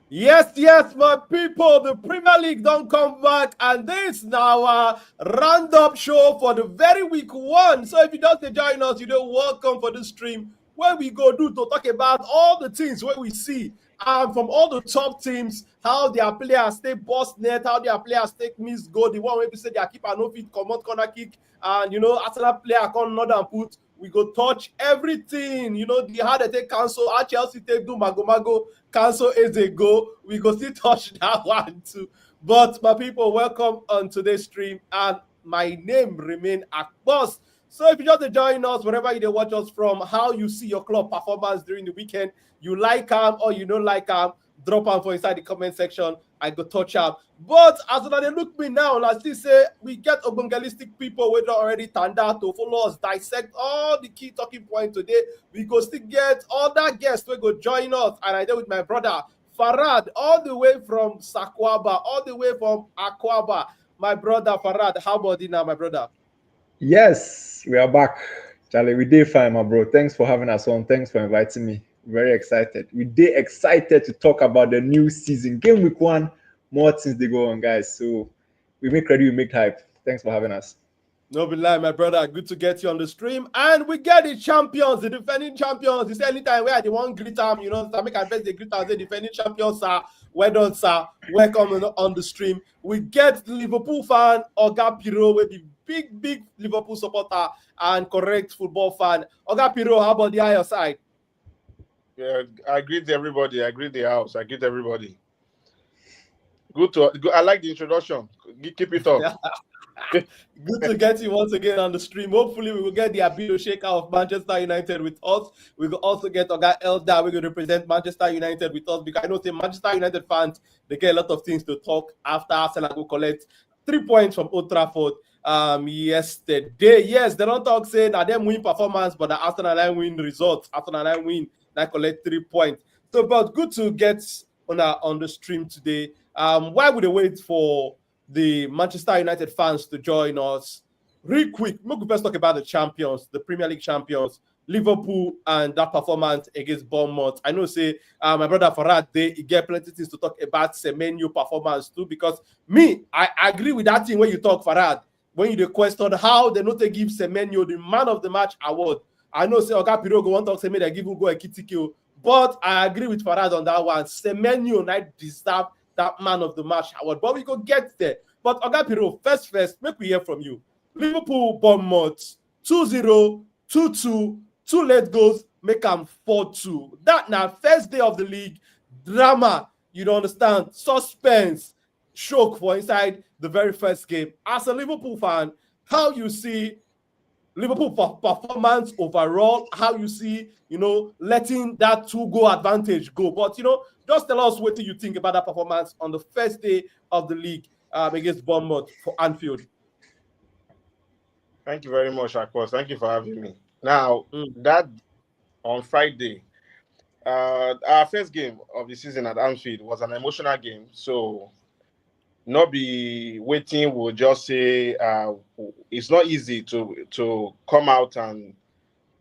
Yes, yes, my people. The Premier League don't come back, and this now roundup show for the very week one. So if you don't join us, welcome for the stream where we go do to talk about all the things where we see from all the top teams, how their players stay boss net, how their players take miss goal, the one where we say their keeper no fit commot corner kick, and Arsenal player come not and put. We go touch everything, the how they take cancel, how Chelsea take do mago cancel is a go. We go still touch that one too. But my people, welcome on today's stream, and my name remain Akbos. So if you just join us, wherever you watch us from, how you see your club performance during the weekend, you like them or you don't like them, drop them for inside the comment section. I go touch up. But as they look me now, let's still say we get ogbongelistic people who already turned out to follow us, dissect all the key talking points today. We go still get other guests who go join us, and I did with my brother Farad, all the way from Sakwaba, all the way from Akwaba. My brother Farad, how about it now, my brother? Yes, we are back. Charlie, we did fine, my bro. Thanks for having us on. Thanks for inviting me. Very excited. We did excited to talk about the new season. Game week one, more things they go on, guys. So we make ready, we make hype. Thanks for having us. No be lie, my brother. Good to get you on the stream. And we get the champions, the defending champions. You say anytime where they want greet them, so make I best the greet them, the defending champions, sir. Well done, sir. Welcome on the stream. We get the Liverpool fan, Oga Piro, will be big Liverpool supporter and correct football fan. Oga Piro, how about the higher side? Yeah, I greet everybody. I greet the house. I greet everybody. Good. I like the introduction. Keep it up. Good to get you once again on the stream. Hopefully, we will get the Abido shaker of Manchester United with us. We will also get Oga Elda. We're going to represent Manchester United with us because I know the Manchester United fans, they get a lot of things to talk after Arsenal go collect 3 points from Old Trafford yesterday. Yes, they don't talk saying that them win performance, but the Arsenal win results. Arsenal win, they collect 3 points. So, but good to get on the stream today. Why would they wait for the Manchester United fans to join us? Real quick, we first talk about the champions, the Premier League champions, Liverpool, and that performance against Bournemouth. I know, say, my brother Farad, they get plenty things to talk about Semenyo performance too, because I agree with that thing when you talk, Farad, when you question how they not to give Semenyo the man of the match award. I know, say, Oga Pirogo want to talk, say, me they give Hugo Ekitike, but I agree with Farad on that one. Semenyo not deserve that man of the match award, but we go get there. But Oga Piro, first, make we hear from you. Liverpool, Bournemouth, 2-0, 2-2, 2 late goals, make them 4-2. That now first day of the league, drama, you don't understand, suspense, shock for inside the very first game. As a Liverpool fan, how you see Liverpool performance overall, how you see, letting that 2-goal advantage go. But, just tell us what you think about that performance on the first day of the league against Bournemouth for Anfield. Thank you very much, Akos. Thank you for having me. Now, that on Friday, our first game of the season at Anfield was an emotional game. So, not be waiting, we'll just say it's not easy to come out and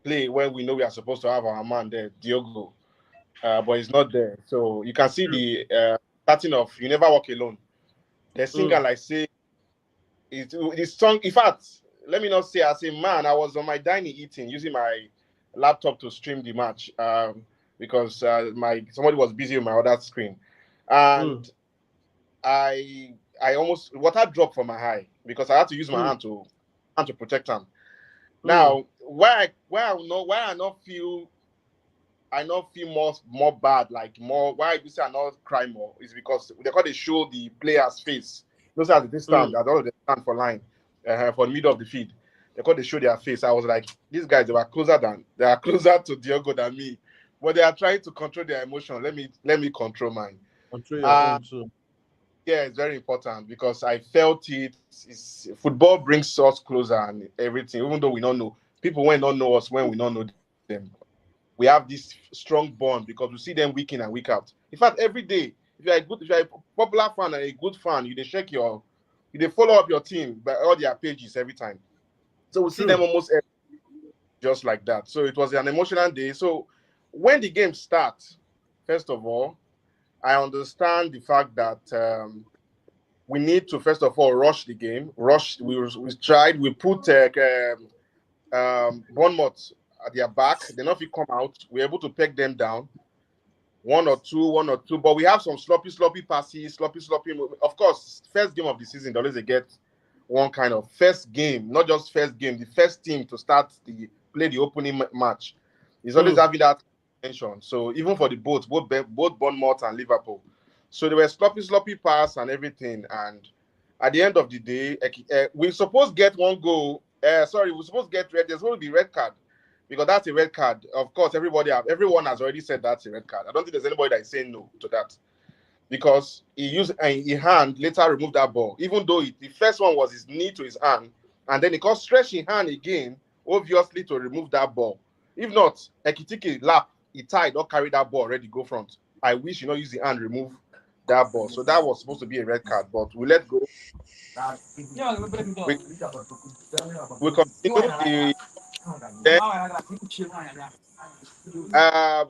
play when we know we are supposed to have our man there, Diogo, but he's not there. So you can see the starting of "You Never Walk Alone." The singer like say it's song. In fact, let me not say as a man, I was on my dining eating using my laptop to stream the match because somebody was busy on my other screen, and I almost water dropped from my eye because I had to use my hand to protect them. Now, why I not feel more bad, like more why I do say I not cry more is because they show the player's face. Those are the stand that all of them stand for line for the middle of the field. They show their face. I was like, these guys they are closer to Diogo than me, but they are trying to control their emotion. Let me control mine. Control your own too. Yeah, it's very important because I felt it. Football brings us closer and everything. Even though we don't know people when don't know us, when we don't know them, we have this strong bond because we see them week in and week out. In fact, every day, if you're a popular fan and a good fan, you follow up your team by all their pages every time. So we see them almost just like that. So it was an emotional day. So when the game starts, first of all, I understand the fact that we need to first of all rush the game. We tried. We put Bournemouth at their back. They not fit come out. We're able to peg them down. One or two. But we have some sloppy passes, sloppy. Of course, first game of the season, they always get one kind of first game, not just first game, the first team to play the opening match is always having that tension. So even for the both Bournemouth and Liverpool, so they were sloppy pass and everything. And at the end of the day, we supposed get one goal. We're supposed to get red. There's going to be red card because that's a red card. Of course, everyone has already said that's a red card. I don't think there's anybody that is saying no to that. Because he used a hand, later removed that ball. Even though the first one was his knee to his hand, and then he got stretch his hand again, obviously to remove that ball. If not, Ekitike lap, he tied or carried that ball already go front. I wish you not use the hand remove that ball. So that was supposed to be a red card, but we let go. We continue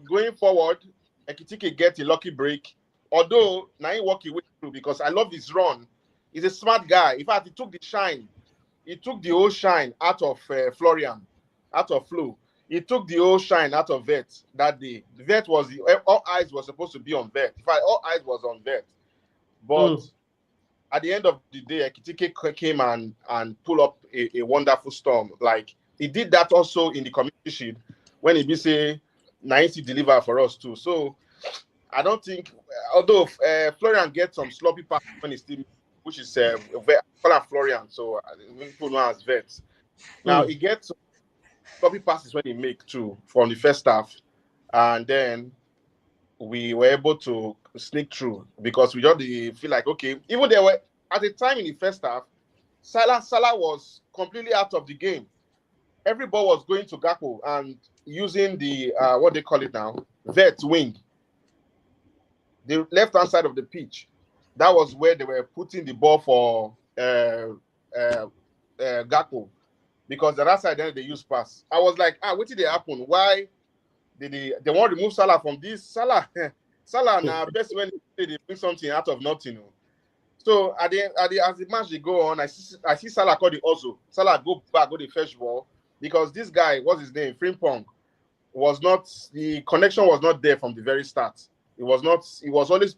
going forward. Ekitike get a lucky break. Although now he walk away through because I love his run. He's a smart guy. In fact, he took the shine. He took the old shine out of Florian, out of Flo. He took the old shine out of Vet that day. Vet was all eyes were supposed to be on Vet. In fact, all eyes was on Vet. But at the end of the day, Ekitike came and pull up a wonderful storm. Like he did that also in the Community Shield when he be say nice to deliver for us too. So I don't think, although Florian gets some sloppy passes when he's still, which is call him Florian, so people know as Vets. Now he gets some sloppy passes when he make too from the first half, and then we were able to sneak through because we just feel like okay. Even there were at the time in the first half, Salah was completely out of the game. Every ball was going to Gakpo and using the what they call it now, Vet wing. The left-hand side of the pitch, that was where they were putting the ball for Gakpo, because the other side then they use pass. I was like, what did they happen? Why did they want to remove Salah from this? Salah now best when they bring something out of nothing. So as the match they go on, I see Salah call the also. Salah go back, go the first ball because this guy, what's his name, Frimpong, the connection was not there from the very start. It was not. It was always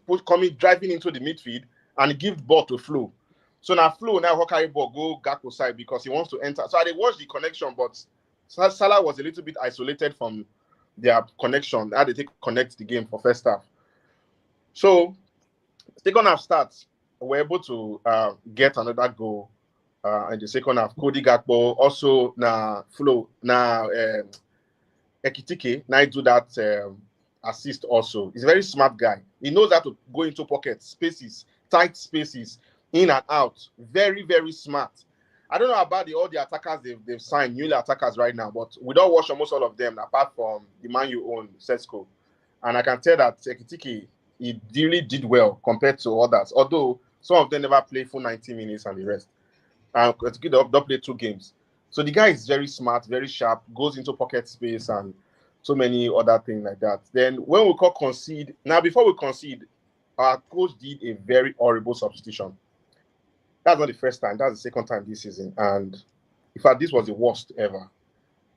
driving into the midfield and give ball to Flo. So now Flo carry ball go Gakpo side because he wants to enter. So I did watch the connection, but Salah was a little bit isolated from their connection. How they connect the game for first half. So second half starts. We're able to get another goal in the second half. Cody Gakpo also Flo Ekitike now do that. Assist also. He's a very smart guy. He knows how to go into pockets, spaces, tight spaces, in and out. Very, very smart. I don't know about all the attackers they've signed, newly attackers right now, but we don't watch almost all of them apart from the man you own, Sesko. And I can tell that Ekitike, he really did well compared to others, although some of them never play full 90 minutes and the rest. And Ekitike don't play 2 games. So the guy is very smart, very sharp, goes into pocket space and so many other things like that. Then when we concede, now before we concede, our coach did a very horrible substitution. That's not the first time, that's the second time this season. And in fact, this was the worst ever.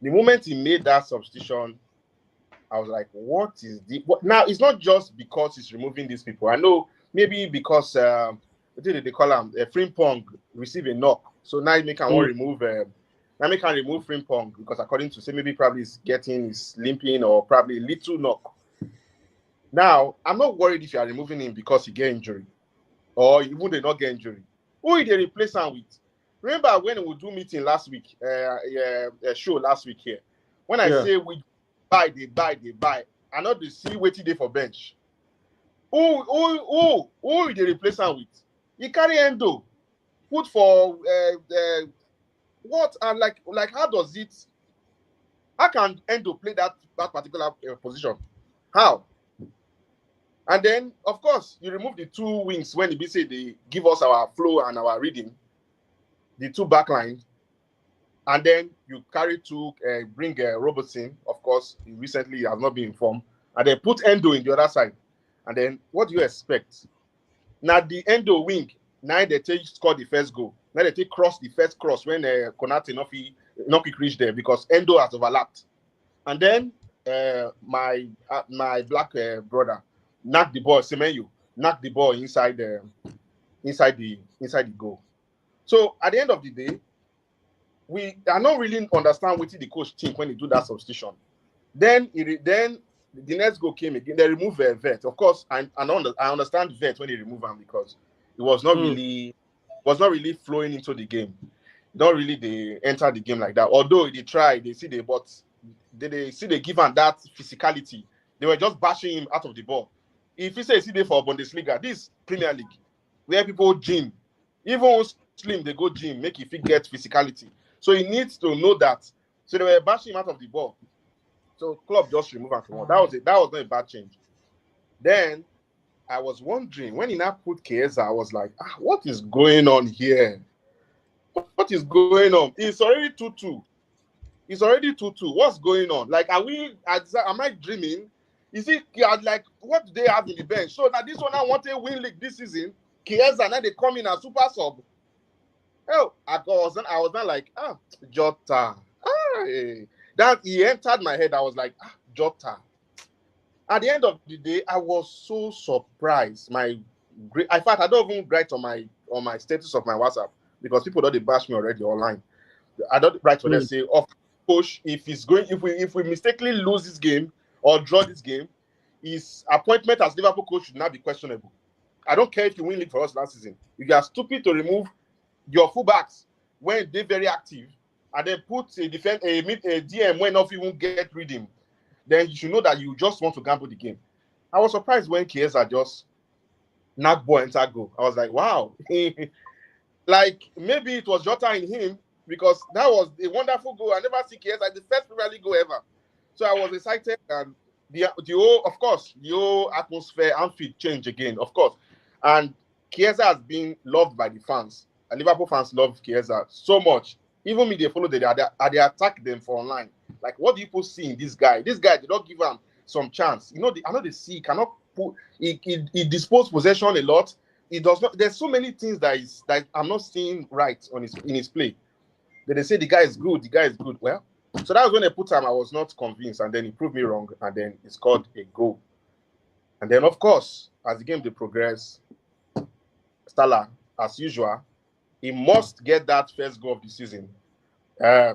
The moment he made that substitution, I was like, what is the... Now, it's not just because he's removing these people. I know maybe because, what did they call him? Frimpong received a knock. So now he can remove... Now we can remove Frimpong because according to say maybe probably he's limping or probably a little knock. Now, I'm not worried if you are removing him because he get injury or even they not get injury. Who did they replace him with? Remember when we do meeting last week, show last week here, when I say we buy, they buy, and not to see what they for bench. Who did they replace him with? He carry Endo, put for what and like how does it? How can Endo play that particular position? How? And then of course you remove the 2 wings when they say they give us our flow and our reading, the 2 back lines, and then you carry bring Robertson. Of course, he recently has not been informed, and then put Endo in the other side. And then what do you expect? Now the Endo wing, now they take score the first goal. Now they take cross the first cross when Konate not quick reach there because Endo has overlapped. And then my black brother knocked the ball, Semenyo knocked the ball inside the goal. So at the end of the day, I don't really understand what the coach think when he do that substitution. Then the next goal came again. They removed Vet. Of course, I understand Vet when they remove him because it was not really flowing into the game. Don't really they enter the game like that. Although they try, they see they give him that physicality. They were just bashing him out of the ball. If you say they for Bundesliga, this Premier League, where people gym, even slim they go gym, make if he get physicality. So he needs to know that. So they were bashing him out of the ball. So club just remove him from one. That was it. That was not a bad change. Then I was wondering when he now put Chiesa, I was like, what is going on here? What is going on? It's already 2-2. It's already 2-2. What's going on? Like, am I dreaming? Is it like what do they have in the bench? So now this one I want a win league this season. Chiesa, now they come in as super sub. Oh, I was not like, Jota. That he entered my head. I was like, Jota. At the end of the day, I was so surprised. In fact, I don't even write on my status of my WhatsApp because people don't bash me already online. I don't write for them say, coach, if we mistakenly lose this game or draw this game, his appointment as Liverpool coach should not be questionable. I don't care if you win league for us last season. If you are stupid to remove your fullbacks when they're very active and then put a DM when not even get reading, then you should know that you just want to gamble the game. I was surprised when Chiesa just knocked ball enter goal. I was like, wow. Like maybe it was Jota in him because that was a wonderful goal. I never see Chiesa the first Premier League goal ever. So I was excited and the whole atmosphere and field change again, of course. And Chiesa has been loved by the fans. And Liverpool fans love Chiesa so much. Even me, they follow they attack them for online. Like, what do people see in this guy? This guy did not give him some chance. I know they see he cannot put he dispose possession a lot. He does not. There's so many things that I'm not seeing right in his play. Then they say the guy is good. The guy is good. Well, so that was when they put him. I was not convinced, and then he proved me wrong, and then he scored a goal. And then, of course, as the game they progress, Salah, as usual, he must get that first goal of the season.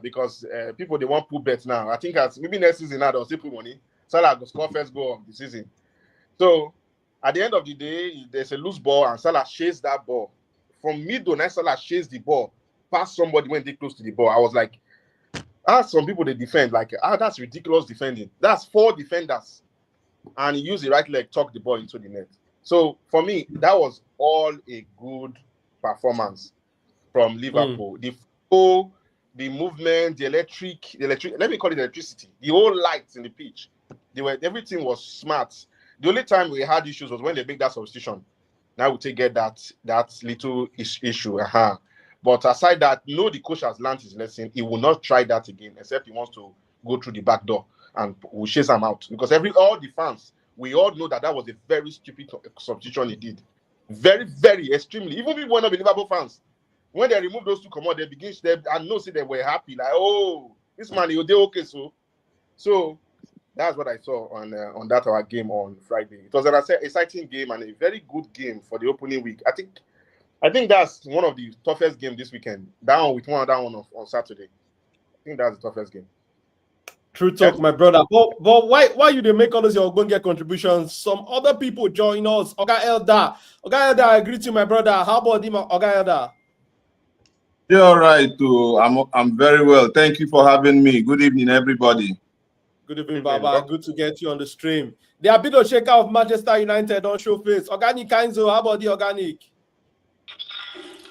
Because people they want put bets now. I think maybe next season now they'll still put money. Salah will score first goal of the season. So at the end of the day, there's a loose ball and Salah chased that ball. From middle, now Salah chased the ball past somebody when they close to the ball. I was like, some people they defend like that's ridiculous defending. That's 4 defenders, and he used the right leg, tuck the ball into the net. So for me, that was all a good performance from Liverpool. The movement, the electric, let me call it electricity, the whole lights in the pitch, everything was smart. The only time we had issues was when they make that substitution. Now we get that little issue. But aside that, the coach has learned his lesson. He will not try that again, except he wants to go through the back door and we'll chase him out. Because all the fans, we all know that was a very stupid substitution he did. Very, very extremely. Even people who are not Liverpool fans, when they remove those two command, they begin to say they were happy. Like, oh, this man, he'll do okay. So that's what I saw on that our game on Friday. It was an exciting game and a very good game for the opening week. I think that's one of the toughest games this weekend. Down with one other one on Saturday. I think that's the toughest game. True talk, my brother. But why you make all those your Ogbonge contributions? Some other people join us. Oga Elder, I greet you, my brother. How about him, Oga Elder? You're all right, too. I'm very well. Thank you for having me. Good evening, everybody. Good evening, Baba. Good to get you on the stream. The Abido Shaker of Manchester United on show face. Organic Kainzo, how about the Organic?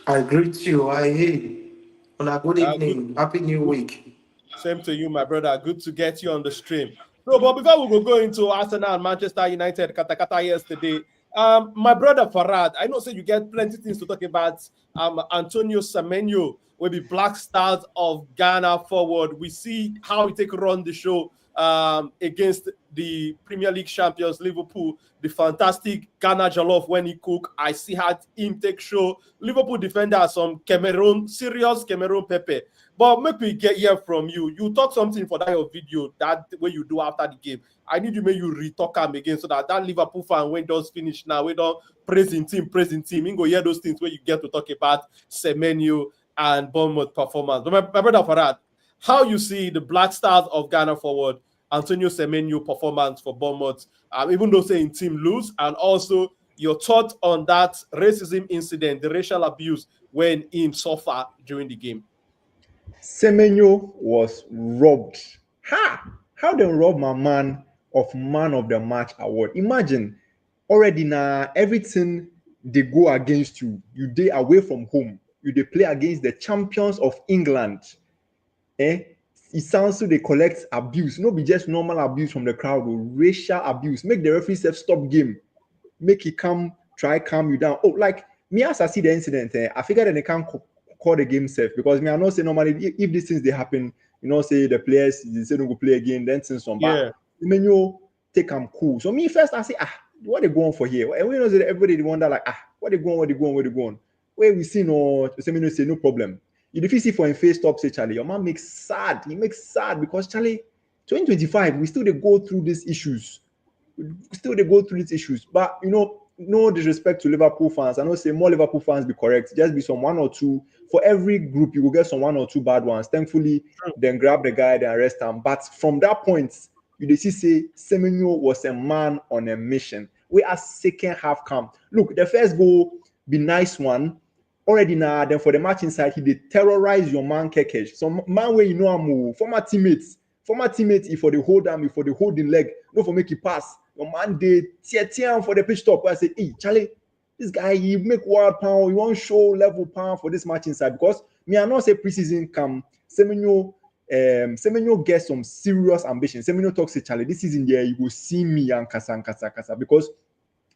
I greet you. On a good evening. Happy New Week. Same to you, my brother. Good to get you on the stream. So, but before we go into Arsenal and Manchester United, Kata yesterday, my brother Farad, I know you get plenty things to talk about. Antonio Semenyo will be Black Stars of Ghana forward. We see how he run the show against the Premier League champions Liverpool. The fantastic Ghana jollof when he cook. I see how him take show. Liverpool defender some serious Cameroon pepper. But make me hear from you. You talk something for that your video that way you do after the game. I need you make you re-talk him again so that Liverpool fan when does finish now, we don't praising team. You go hear those things where you get to talk about Semenyo and Bournemouth performance. But my brother Farad, how you see the Black Stars of Ghana forward, Antonio Semenyo performance for Bournemouth, even though saying team lose, and also your thought on that racism incident, the racial abuse when him suffer during the game. Semenyo was robbed. How they rob my man of Man of the Match award? Imagine already now everything they go against you. You day away from home. You they play against the champions of England. It sounds so they collect abuse. No be just normal abuse from the crowd or racial abuse. Make the referee stop game. Make it try calm you down. Oh, like me as I see the incident, I figured that they can't call the game safe because me I know say normally if these things they happen, say the players they say don't go play again, then things some back. When you take them cool. So me first I say what they going for here? And we know that everybody wonder like what they going? Where we see no Semenyo say no problem. If you see for him face stop say Charlie, your man makes sad. He makes sad because Charlie 2025 we still they go through these issues. But no disrespect to Liverpool fans. I know say more Liverpool fans be correct. Just be some one or two. For every group, you will get some one or two bad ones. Thankfully, then grab the guy, then arrest him. But from that point, you see say Semenyo was a man on a mission. We are second half come. Look, the first goal be nice one. Already now, then for the match inside, he did terrorize your man Kekesh. Some man where I'm former teammates, if for the hold arm, if for the holding leg, no for make it pass. Your man did tear for the pitch top. Where I say, hey, Charlie, this guy, he make wild pound, he won't show level pound for this match inside. Because me, I not say preseason come, Semenyo gets some serious ambition. Semenyo talks to Charlie, this season there, you will see me and kasa. Because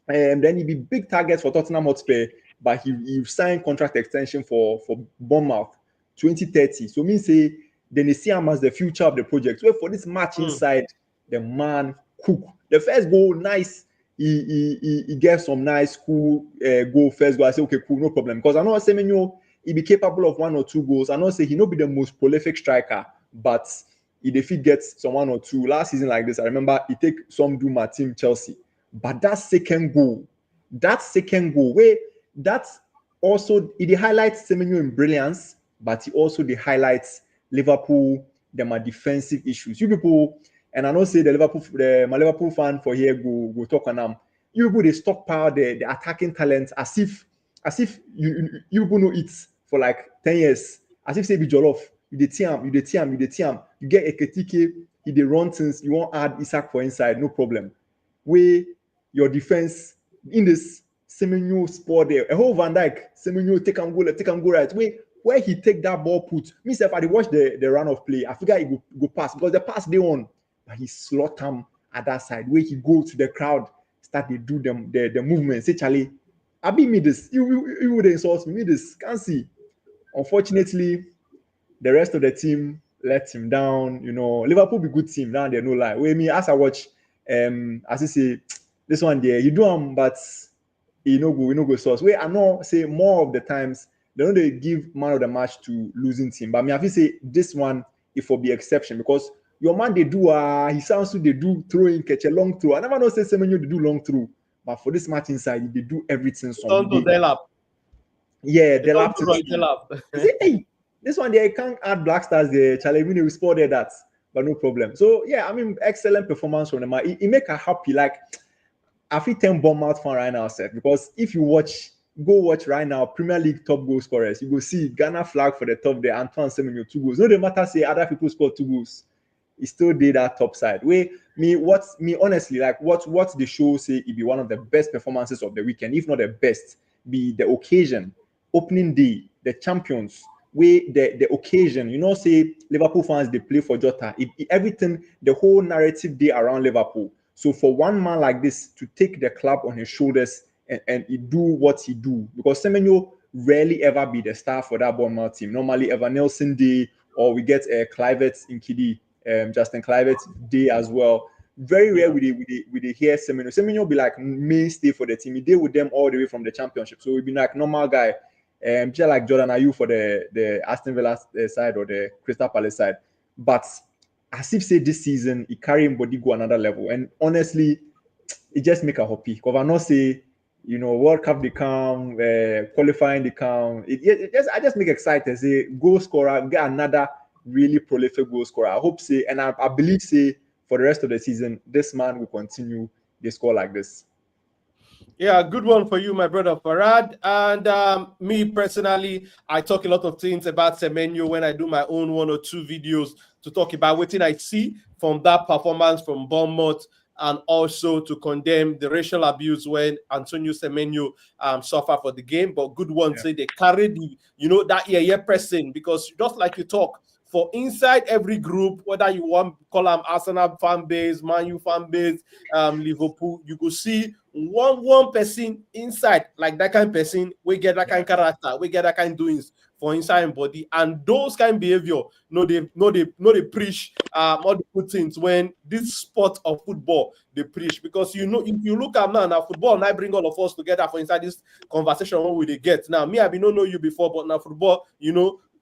then he be big targets for Tottenham Hotspur, but he signed contract extension for Bournemouth 2030. So me say, then they see him as the future of the project. So for this match inside, the man cook. The first goal, nice. He gave some nice, cool goal. First goal, I say, okay, cool, no problem. Because I know Semenyo, he be capable of one or two goals. I know say he not be the most prolific striker, but he defeat gets some one or two. Last season like this, I remember he take some do my team Chelsea. But that second goal, where that's also it highlights Semenyo in brilliance, but he also highlights Liverpool, them are defensive issues. You people. And I know say my Liverpool fan for here go talk on them. You people they stockpile the attacking talent as if you people know it for like 10 years. As if say be Jollof, you the team. You get Ekitike, he dey run things, you won't add Isak for inside, no problem. Where your defense in this Semenyo sport there, a whole Van Dijk, Semenyo take and go right. Where he take that ball put, me self I watch the run of play, I figure he go pass because the pass they on. But he slot him at that side where he go to the crowd, start to do the movement. Say, Charlie, I be me this. You would insult me this. Can't see. Unfortunately, the rest of the team let him down. Liverpool be good team. Now they're no lie. Where me as I watch, as I say, this one there, you do him, but he no go source. Where I know say more of the times they don't they give man of the match to losing team. But me have to say this one it will be exception because your man they do he sounds to they do throwing catch a long throw. I never know say Semenyo they do long throw, but for this match inside they do everything. Yeah, Delap. Hey, this one there can't add Black Stars there. Charlie, we spotted that, but no problem. So yeah, I mean excellent performance from them. It make her happy. Like I feel 10 Bournemouth fan right now, Seth, because if you go watch right now Premier League top goal scorers, you go see Ghana flag for the top there. Antoine Semenyo 2 goals. No, the matter say other people score 2 goals. He still did that top side. Honestly, like what the show say it be one of the best performances of the weekend, if not the best, be the occasion, opening day, the champions, the occasion, say Liverpool fans they play for Jota. Everything, the whole narrative day around Liverpool. So for one man like this to take the club on his shoulders and he do what he do, because Semenyo rarely ever be the star for that Bournemouth team. Normally Evan Nelson day, or we get Clivert in Kidi. Justin Kluivert day as well. Very rare we hear Semenyo. Semenyo be like mainstay for the team. He did with them all the way from the championship. So we be like normal guy. Just like Jordan Ayew for the Aston Villa side or the Crystal Palace side. But as if say this season, he carry him body go another level. And honestly, it just make a happy. Because I not say, World Cup they come, qualifying they come. I just make excited. Say goal scorer, get another really prolific goal scorer. I hope say, and I believe say for the rest of the season, this man will continue the score like this. Yeah, good one for you, my brother Farad. And me personally, I talk a lot of things about Semenyo when I do my own 1 or 2 videos to talk about what I see from that performance from Bournemouth, and also to condemn the racial abuse when Antonio Semenyo suffered for the game. But good one, say they carried the, that pressing, because just like you talk, for inside every group, whether you want to call them Arsenal fan base, Man U fan base, Liverpool, you could see one person inside, like that kind of person, we get that kind of character, we get that kind of doings for inside and body, and those kind of behavior, they preach all the good things when this sport of football they preach. Because if you look at now football, now bring all of us together for inside this conversation. What will they get now? Me, I don't know you before, but now football,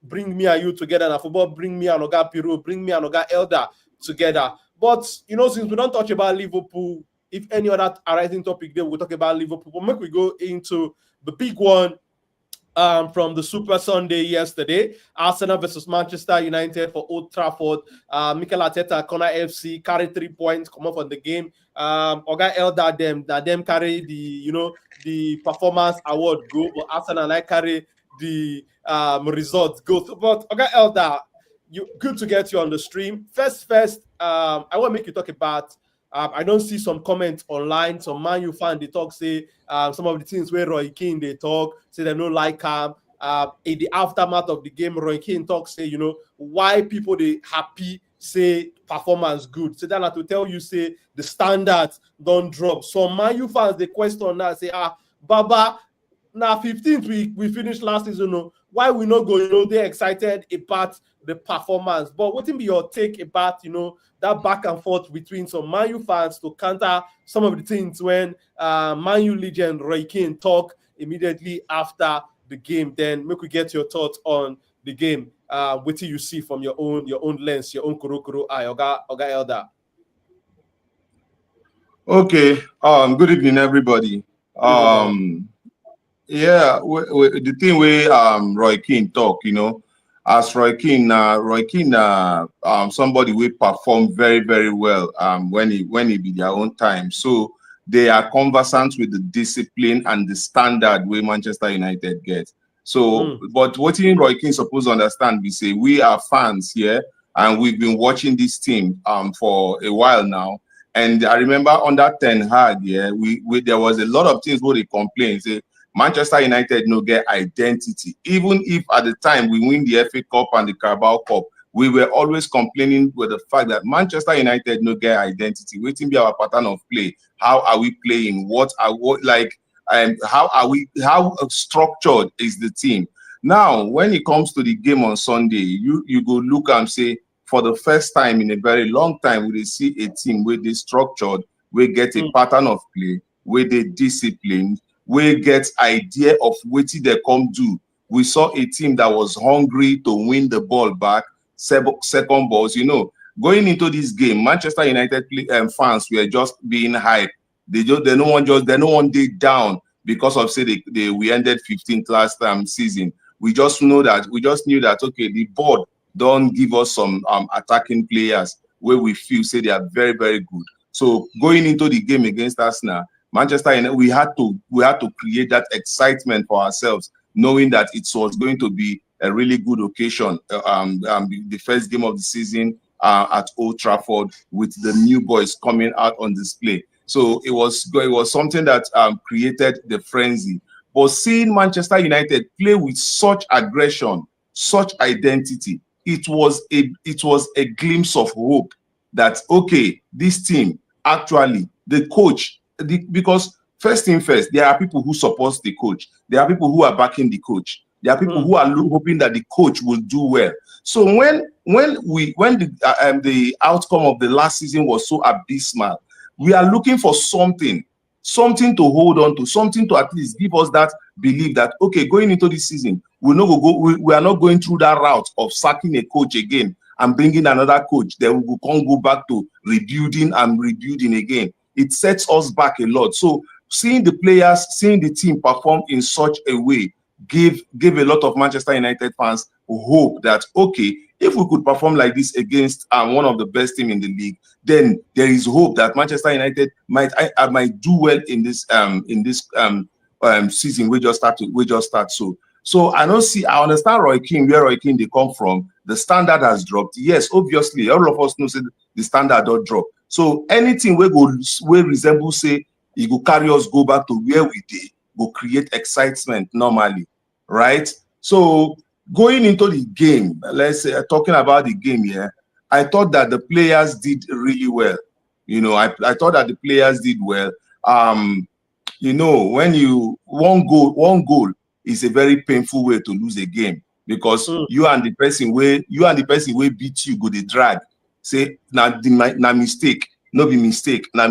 bring me and you together. Now football, bring me and Oga Piru, bring me and Oga Elder together. But since we don't talk about Liverpool, if any other arising topic there, we'll talk about Liverpool. But make we go into the big one from the Super Sunday yesterday. Arsenal versus Manchester United for Old Trafford. Mikel Arteta, Corner FC, carried 3 points, come up on the game. Oga Elder, them carry the performance award go, but Arsenal I carry the results go. But Oga Elder, good to get you on the stream. First, I want to make you talk about. I don't see some comments online. Some Man U fan they talk say some of the things where Roy Keane they talk say they don't like him. In the aftermath of the game, Roy Keane talk say why people they happy say performance good. So that to tell you say the standards don't drop. Some Man U fans they question that say Baba. Now 15th we finished last season. Why we not go? They're excited about the performance. But what be your take about that back and forth between some Man U fans to counter some of the things when Man U legend Roy Keane talk immediately after the game? Then make we get your thoughts on the game. What do you see from your own lens, your own kuro eye, Oga Elder? Okay. Good evening, everybody. Yeah, the thing where Roy Keane talk, as Roy Keane, somebody will perform very, very well when he be their own time. So they are conversant with the discipline and the standard where Manchester United get. So, but what Roy Keane supposed to understand, we say we are fans here, and we've been watching this team for a while now. And I remember under Ten Hag, we there was a lot of things where they complain, say Manchester United no get identity. Even if at the time we win the FA Cup and the Carabao Cup, we were always complaining with the fact that Manchester United no get identity. Waiting be our pattern of play. How are we playing? How structured is the team? Now, when it comes to the game on Sunday, you go look and say, for the first time in a very long time, we see a team where they structured, we get a pattern of play, where they disciplined, we get idea of what they come do. We saw a team that was hungry to win the ball back, second balls. Going into this game, Manchester United fans were just being hyped. They don't want day down because of we ended 15th last season. We just knew that okay, the board don't give us some attacking players where we feel say they are very, very good. So going into the game against Arsenal, Manchester United, we had to create that excitement for ourselves, knowing that it was going to be a really good occasion. The first game of the season at Old Trafford with the new boys coming out on display. So it was something that created the frenzy. But seeing Manchester United play with such aggression, such identity, it was a glimpse of hope that okay, this team actually, the coach, because first thing first, there are people who support the coach. There are people who are backing the coach. There are people who are hoping that the coach will do well. So when the outcome of the last season was so abysmal, we are looking for something to hold on to, something to at least give us that belief that, okay, going into this season, we are not going through that route of sacking a coach again and bringing another coach. Then we can't go back to rebuilding again. It sets us back a lot. So seeing the players, seeing the team perform in such a way gave a lot of Manchester United fans hope that, okay, if we could perform like this against one of the best teams in the league, then there is hope that Manchester United might do well in this season. We just start. So I understand where Roy Keane they come from. The standard has dropped. Yes, obviously, all of us know the standard don't drop. So anything we resemble say it will carry us go back to where we did, will create excitement normally, right? So going into the game, let's say talking about the game here, I thought that the players did really well. I thought that the players did well. When one goal is a very painful way to lose a game, because you and the person will beat you go the drag. Say na mistake, no be mistake, no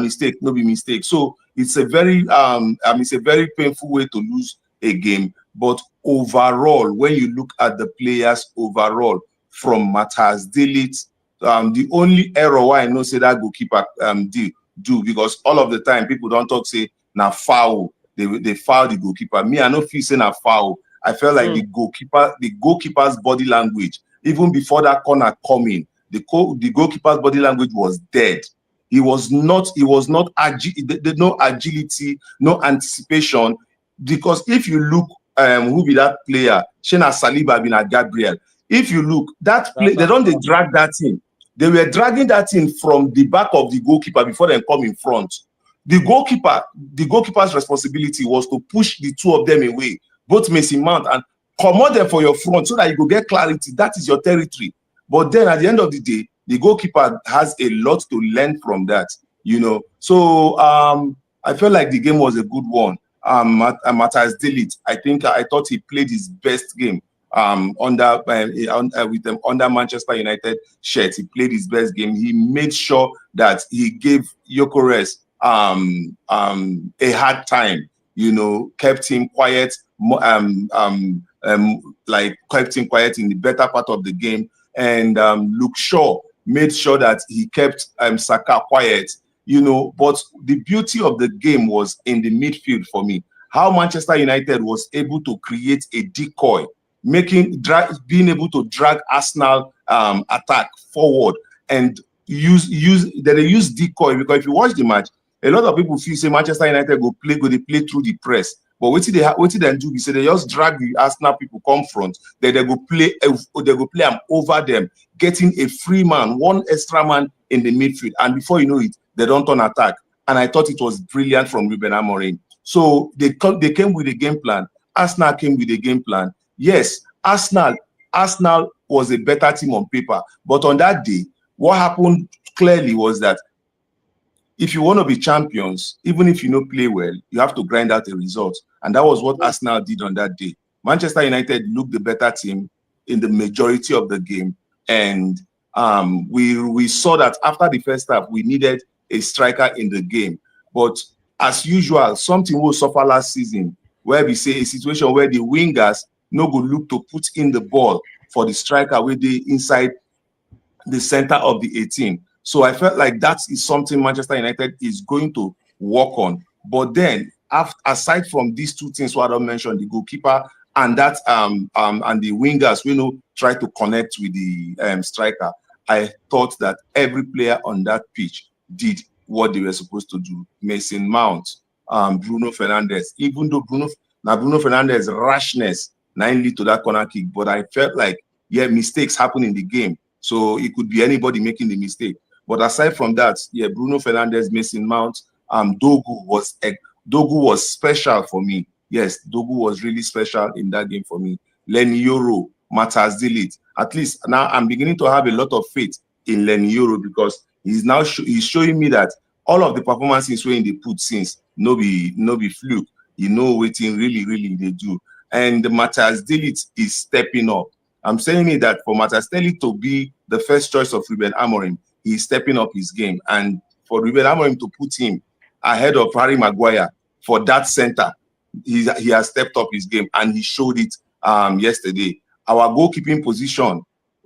be mistake. So it's a very painful way to lose a game. But overall, when you look at the players overall, from Matthias de Ligt, the only error why I know say that goalkeeper do, because all of the time people don't talk say na foul, they foul the goalkeeper. Me, I no feel say na foul. I felt like the goalkeeper's body language, even before that corner coming, the goalkeeper's body language was dead. He was not no agility, no anticipation. Because if you look, who be that player? Shena Saliba been at Gabriel. If you look, that play, they drag that in. They were dragging that in from the back of the goalkeeper before they come in front. The goalkeeper's responsibility was to push the two of them away, both Mason Mount, and command them for your front so that you go get clarity. That is your territory. But then at the end of the day, the goalkeeper has a lot to learn from that, So I felt like the game was a good one. Matthias de Ligt, I thought he played his best game under Manchester United shirt. He played his best game. He made sure that he gave Gyökeres a hard time. Kept him quiet. Kept him quiet in the better part of the game. And Luke Shaw made sure that he kept Saka quiet. But the beauty of the game was in the midfield for me. How Manchester United was able to create a decoy, being able to drag Arsenal attack forward and use decoy. Because if you watch the match, a lot of people feel say Manchester United go play through the press. But what they do, we say they just drag the Arsenal people come front, then they go play over them, getting a free man, one extra man in the midfield, and before you know it, they don't turn attack. And I thought it was brilliant from Ruben Amorim. So they came with a game plan. Arsenal came with a game plan. Yes, Arsenal was a better team on paper, but on that day, what happened clearly was that if you want to be champions, even if you don't play well, you have to grind out a result. And that was what Arsenal did on that day. Manchester United looked the better team in the majority of the game. And we saw that after the first half, we needed a striker in the game. But as usual, something will suffer last season, where we say a situation where the wingers no go look to put in the ball for the striker where they inside the center of the 18. So I felt like that is something Manchester United is going to work on. But then, aside from these two things, what I mentioned, the goalkeeper and that and the wingers, try to connect with the striker. I thought that every player on that pitch did what they were supposed to do. Mason Mount, Bruno Fernandes, even though Bruno Fernandes' rashness now lead to that corner kick, but I felt like, mistakes happen in the game. So it could be anybody making the mistake. But aside from that, Bruno Fernandes, Mason Mount, Dogu was special for me. Yes, Dogu was really special in that game for me. Lenny Yoro, Matthias de Ligt. At least now I'm beginning to have a lot of faith in Lenny Yoro, because he's showing me that all of the performances when they put since no be fluke. Waiting really they do. And Matthias de Ligt is stepping up. I'm saying it that for Matastelli to be the first choice of Ruben Amorim, he's stepping up his game. And for Ruben Amorim to put him ahead of Harry Maguire for that center, he has stepped up his game, and he showed it yesterday. Our goalkeeping position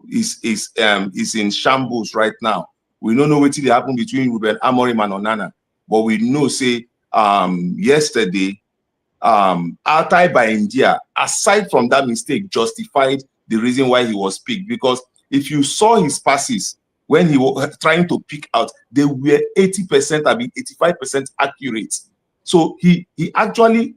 is in shambles right now. We don't know what will happen between Ruben Amorim and Onana, but we know say yesterday Altai by India, aside from that mistake, justified the reason why he was picked. Because if you saw his passes when he was trying to pick out, they were 80%, I mean 85% accurate. So he actually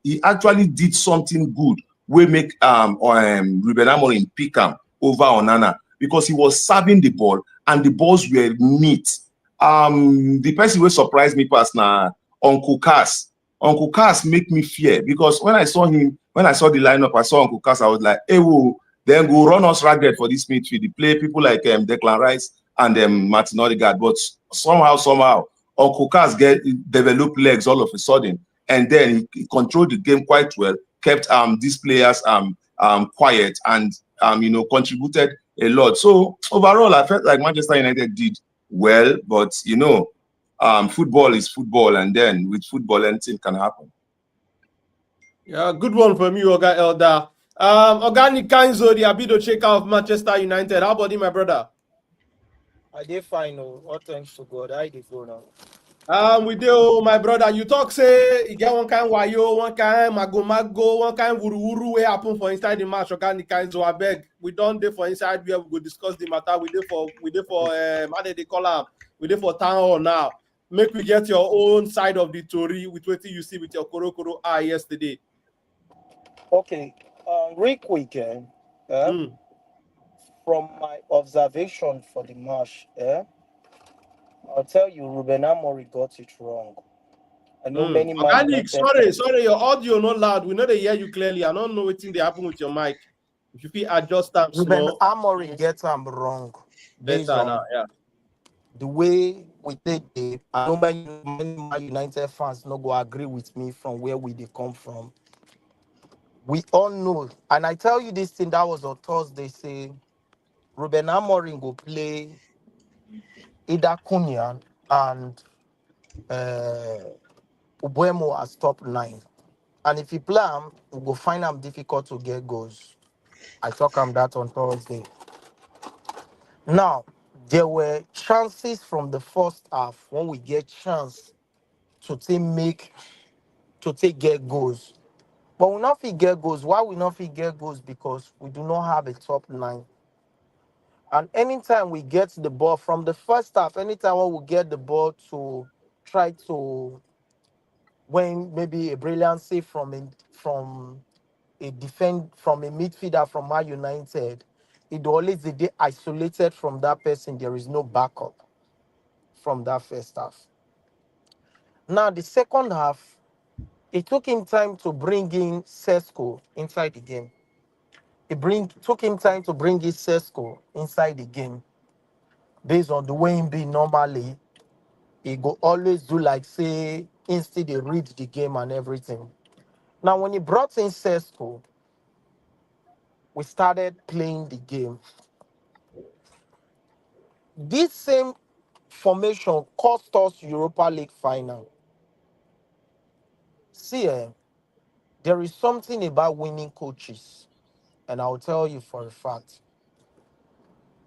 did something good. We make Ruben Amorim pick him over Onana because he was serving the ball and the balls were neat. The person who surprised me past now, Uncle Cass. Uncle Cass make me fear because when I saw the lineup, I saw Uncle Cass, I was like, hey, whoa, then go run us ragged for this midfield. They play people like Declan Rice and Martin Odegaard, but somehow, Uncle Cass developed legs all of a sudden, and then he controlled the game quite well, kept these players quiet, and contributed a lot. So overall, I felt like Manchester United did well, but football is football, and then with football, anything can happen. Yeah, good one from you, Oga Elder. Organic Kanzo, the Abido checker of Manchester United. How about you, my brother? I did fine. All thanks to God. I did go now. We do, my brother. You talk say you get one kind wayo, one kind mago, one kind wuru wey happen for inside the match. Organic Kanzo, I beg. We don't dey for inside where we go discuss the matter. We dey for how they call am? We dey for town hall now. Make we get your own side of the story with what you see with your Koro eye yesterday. Okay, real quick, from my observation for the match, I'll tell you, Ruben Amorim got it wrong. I know many Organic, sorry, your audio not loud. We know they hear you clearly. I don't know what thing they happen with your mic. If you feel adjust that Ruben small. Amorim gets them wrong. Based Better on now, yeah. the way we take the, I know many United fans not go agree with me from where they come from. We all know, and I tell you this thing that was on Thursday, say Ruben Amorim go play either Cunha and Ubuemo as top 9. And if he play him, we go find him difficult to get goals. I talk him that on Thursday. Now, there were chances from the first half when we get chance to get goals. But we not fit get goals. Why we not fit get goals? Because we do not have a top 9. And anytime we get the ball from the first half, anytime when we get the ball to try to when maybe a brilliant save from a midfielder from Man United, it always they isolated from that person. There is no backup from that first half. Now the second half, it took him time to bring in Sesko inside the game. Took him time to bring in Sesko inside the game. Based on the way he be normally, he go always do like say instead they read the game and everything. Now when he brought in Sesko, we started playing the game. This same formation cost us Europa League final. See, there is something about winning coaches, and I'll tell you for a fact.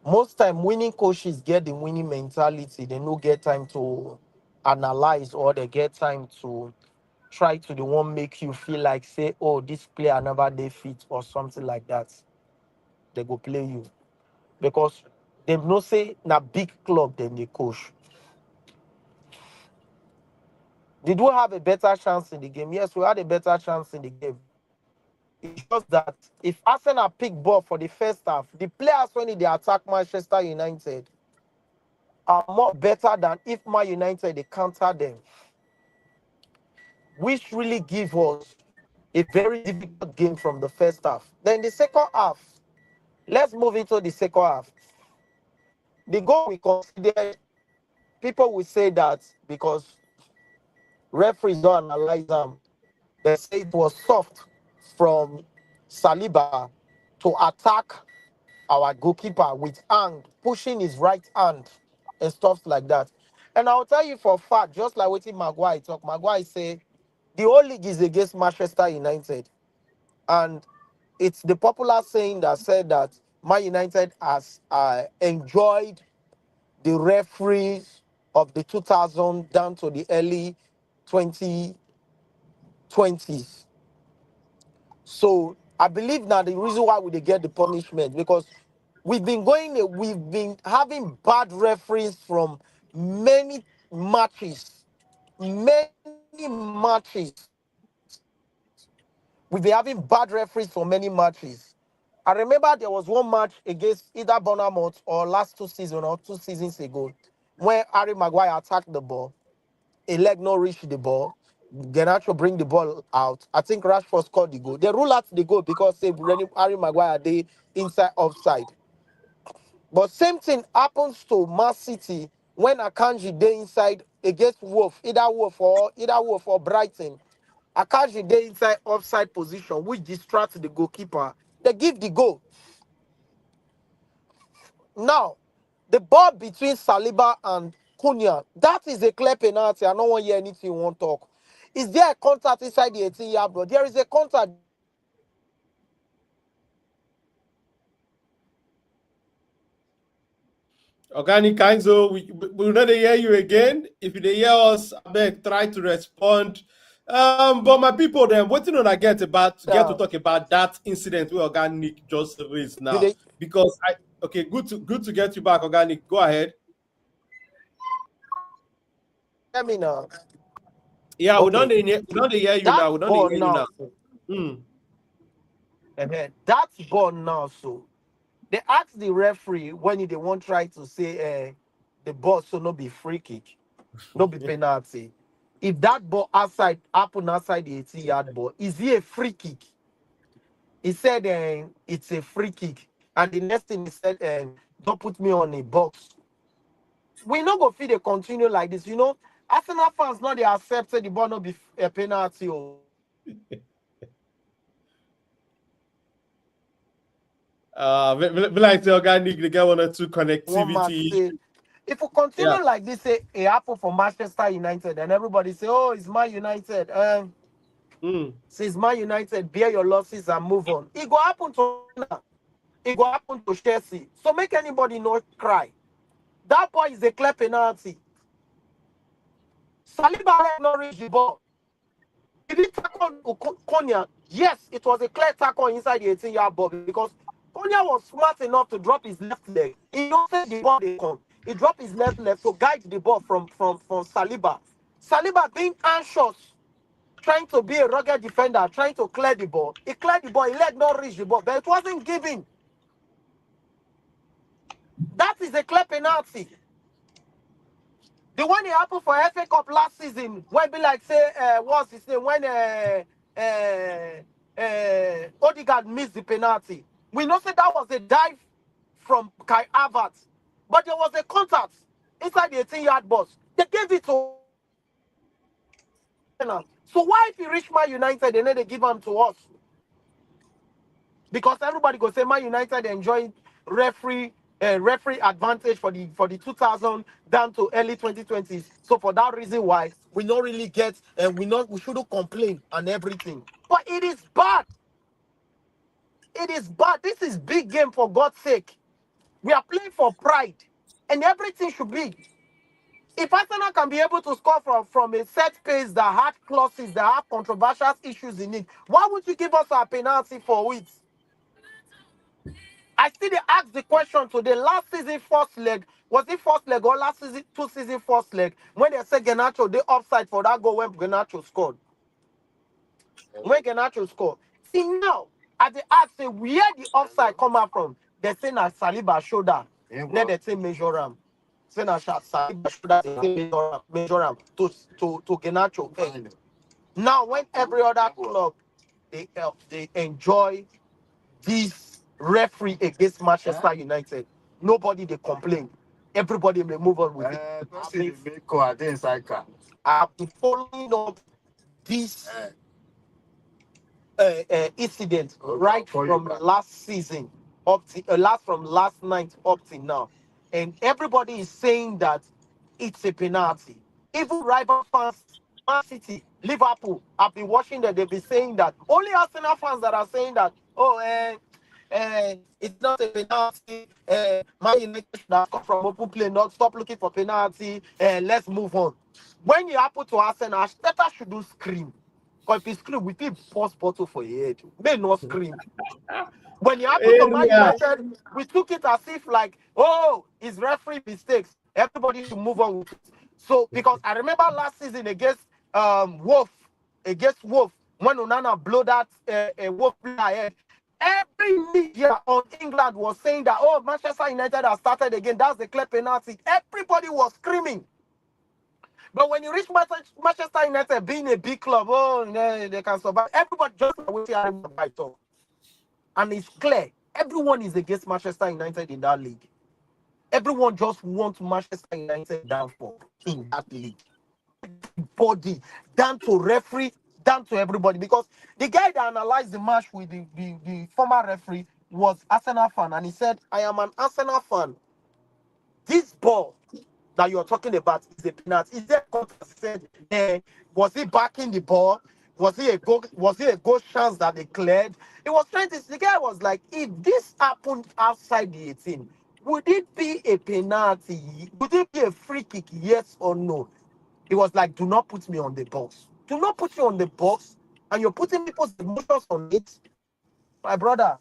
Most time, winning coaches get the winning mentality. They don't get time to analyze, or they get time to try to the one make you feel like say, oh, this player never they fit or something like that. They go play you because they no say na big club than the coach. Did we have a better chance in the game? Yes, we had a better chance in the game. It's just that if Arsenal pick ball for the first half, the players when they attack Manchester United are more better than if Man United they counter them, which really give us a very difficult game from the first half. Then the second half, let's move into the second half. The goal we considered, people will say that because referees don't analyze them, they say it was soft from Saliba to attack our goalkeeper with hand, pushing his right hand and stuff like that. And I'll tell you for a fact, just like what Maguire talk, Maguire say the whole league is against Manchester United. And it's the popular saying that said that Man United has enjoyed the referees of the 2000 down to the early 2020s. So I believe now the reason why we dey get the punishment because we've been having bad referees from many matches, many matches. We've been having bad referees for many matches. I remember there was one match against either Bournemouth or last 2 seasons or 2 seasons ago when Harry Maguire attacked the ball. A leg no reach the ball. Garnacho bring the ball out. I think Rashford scored the goal. They rule out the goal because say Harry Maguire they inside offside. But same thing happens to Man City when Akanji they inside against Wolf or Brighton. Akanji they inside offside position, which distracts the goalkeeper. They give the goal. Now, the ball between Saliba and Cunha, that is a clear penalty. I don't want to hear anything you want to talk. Is there a contact inside the 18-yard box? There is a contact. Organic Kanzo, we not hear you again. If you hear us, I beg try to respond. But my people, then what you I get to talk about that incident where Organic just raised now because good to get you back, Organic. Go ahead. Hear me now. Yeah, Okay. we don't hear you now. We don't hear you now. That ball now, so they asked the referee when they won't try to say the ball so no be free kick, no be penalty. If that ball happen outside the 18-yard ball, is he a free kick? He said it's a free kick. And the next thing he said, don't put me on a box. We not go feel they continue like this. Arsenal fans not they accepted the ball not be a penalty. Like the Organic, they get 1 or 2 connectivity. If we continue like this, say it happened for Manchester United, and everybody say, "Oh, it's Man United." Since Man United, bear your losses and move on. It go happen to now. It go happen to Chelsea. So make anybody not cry. That boy is a clear penalty. Saliba had not reached the ball. Did he tackle Konya? Yes, it was a clear tackle inside the 18-yard box because Konya was smart enough to drop his left leg. He don't say the ball they come. He dropped his left leg to guide the ball from Saliba. Saliba being anxious, trying to be a rugged defender, trying to clear the ball. He cleared the ball, he let not reach the ball, but it wasn't given. That is a clear penalty. The one that happened for FA Cup last season, when be like say, what's his name? When Odegaard missed the penalty. We know that was a dive from Kai Havertz, but there was a contact inside the 18-yard box. They gave it to. So why if he reached Man United and then they give him to us? Because everybody go say Man United enjoying referee advantage for the 2000 down to early 2020s. So for that reason why we don't really get and we shouldn't complain and everything. But it is bad. It is bad. This is big game for God's sake. We are playing for pride, and everything should be. If Arsenal can be able to score from a set pace that had clauses, that have controversial issues in it, why would you give us a penalty for it? I still ask the question today. Last season first leg, was it first leg or last season 2 season first leg? When they said Garnacho, they offside for that goal when Garnacho scored. When Garnacho scored. See now, at the ask say where the offside come out from, they say na Saliba shoulder. Then they say measure him. Say na Saliba shoulder, they say measure him to Garnacho. Now when every other club they enjoy this referee against Manchester United, nobody they complain. Everybody may move on with it. I've been following up this incident right from last season last night up to now, and everybody is saying that it's a penalty. Even rival fans, Man City, Liverpool, I've been watching that they've been saying that. Only Arsenal fans that are saying that, oh, it's not a penalty. Man United should have come from open play, not stop looking for penalty. Let's move on. When you happen to Arsenal, Arteta shouldn't scream. Because if he scream, we feel force bottle for your head. May not scream. When it happened to Man Area. United, we took it as if like, oh, it's referee mistakes. Everybody should move on with it. So because I remember last season against Wolf, when Onana blew that Wolf player ahead, every media on England was saying that, oh, Manchester United has started again. That's the clear penalty. Everybody was screaming. But when you reach Manchester United being a big club, oh, they can survive. Everybody just wait by talk. And it's clear, everyone is against Manchester United in that league. Everyone just wants Manchester United downfall in that league. Body, down to referee, down to everybody. Because the guy that analyzed the match with the former referee was Arsenal fan. And he said, I am an Arsenal fan. This ball that you're talking about is a penalty. Is there said, was he backing the ball? Was it a goal chance that they cleared? It was trying to. The guy was like, if this happened outside the 18, would it be a penalty? Would it be a free kick? Yes or no? It was like, do not put me on the box. Do not put you on the box, and you're putting people's emotions on it. My brother,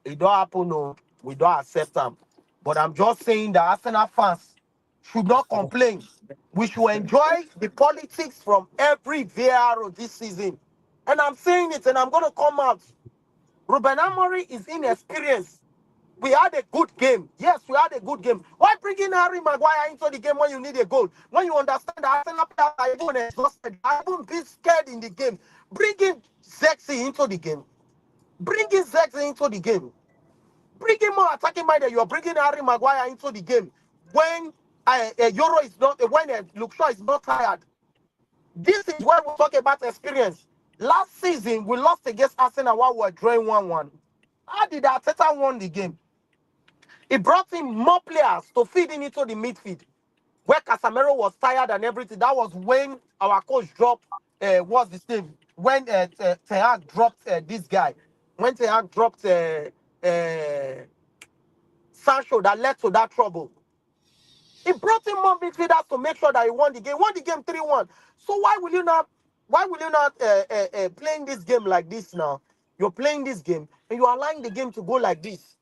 it don't happen. No, we don't accept them. But I'm just saying that Arsenal fans should not complain. We should enjoy the politics from every VAR this season. And I'm saying it, and I'm going to come out. Ruben Amorim is inexperienced. We had a good game. Yes, we had a good game. Why bring in Harry Maguire into the game when you need a goal? When you understand that Arsenal players are even exhausted, are even be scared in the game. Bring in Zexi into the game. Bring in Zexi into the game. Bring in more attacking mind. You're bringing Harry Maguire into the game when Euro is not, when Luke Shaw is not tired. This is where we talk about experience. Last season, we lost against Arsenal while we were drawing 1-1. How did Arteta win the game? He brought in more players to feed into the midfield, where Casemiro was tired and everything. That was when our coach dropped, what's his name? When Ten Hag dropped this guy. When Ten Hag dropped Sancho, that led to that trouble. He brought in more midfielders to make sure that he won the game. Won the game 3-1. So why will you not playing this game like this now? You're playing this game and you're allowing the game to go like this.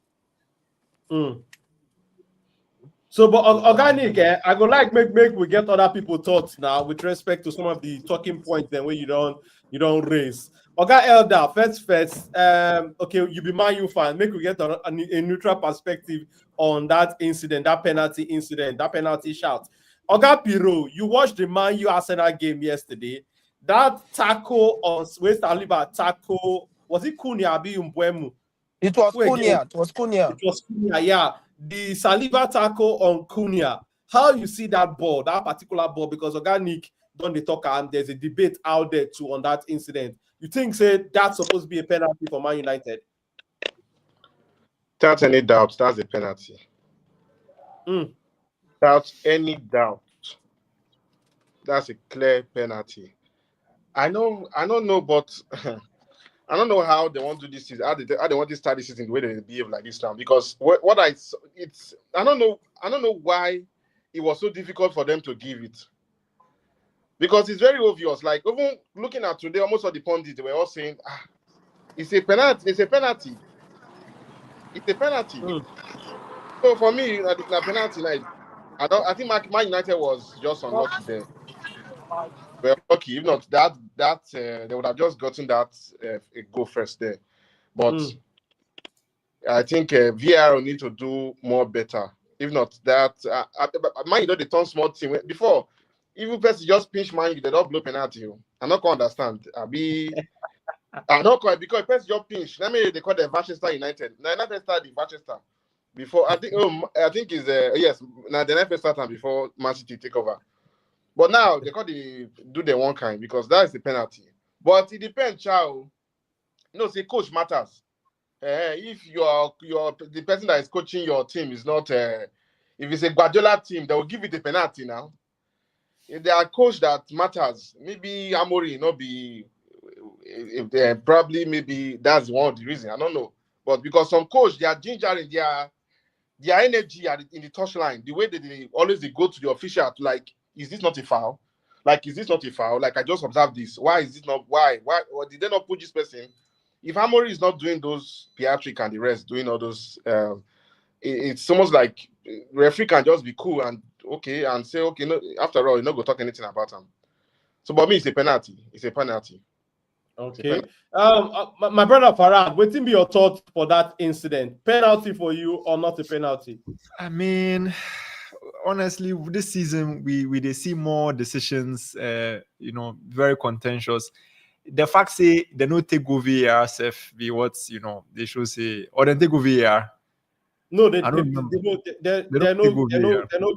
So, but organic, I go like make we get other people thoughts now with respect to some of the talking points. Then where you don't raise. Oga Elder, first. Okay, you be Man U fan. Make we get a neutral perspective on that incident, that penalty incident, that penalty shout. Oga Piro, you watched the Man U Arsenal game yesterday. That tackle on West Saliba tackle, was it Cunha Abi Mbeumo? It was Cunha. It was Cunha. It was Cunha, yeah. The Saliba tackle on Cunha. How you see that ball, that particular ball? Because Organic don't they talk and there's a debate out there too on that incident. You think that's supposed to be a penalty for Man United? Without any doubt, that's a penalty. Without any doubt, that's a clear penalty. I don't know, but I don't know how they want to do this season. How they want to start this season the way they behave like this now. Because I don't know why it was so difficult for them to give it. Because it's very obvious. Like even looking at today, almost all the pundits they were all saying, it's a penalty. It's a penalty. It's a penalty. So for me, the penalty, like I think Man United was just unlucky there. Well, lucky. If not that they would have just gotten that a goal first there. But I think VAR will need to do more better. If not that, Man, they turn small team before. Even person just pinch Man, they don't blow penalty. I'm not gonna understand. I don't quite because person just pinch. Let me they call them Manchester United. Now United started Manchester before. I think is yes. Now the next start before Man City take over. But now they do the one kind because that is the penalty. But it depends, Chow. No, say coach matters. if you're the person that is coaching your team is not if it's a Guardiola team, they will give it a penalty now. If they are coach that matters, maybe Amori not be if they probably maybe that's one of the reasons. I don't know. But because some coach they are gingering their energy in the touchline, the way that they always go to the official to like, is this not a foul? Like, is this not a foul? Like, I just observed this. Why is this not? Why? Or did they not put this person? If Amori is not doing those pediatric and the rest, doing all those, it's almost like referee can just be cool and okay and say, okay, no, after all, you're not going to talk anything about him. So, but me, it's a penalty. It's a penalty. Okay. My brother Farad, what will be your thoughts for that incident? Penalty for you or not a penalty? I mean, honestly, this season we see more decisions, very contentious. The fact say they no take go VAR, be what they should say, or they take go VAR. No, they don't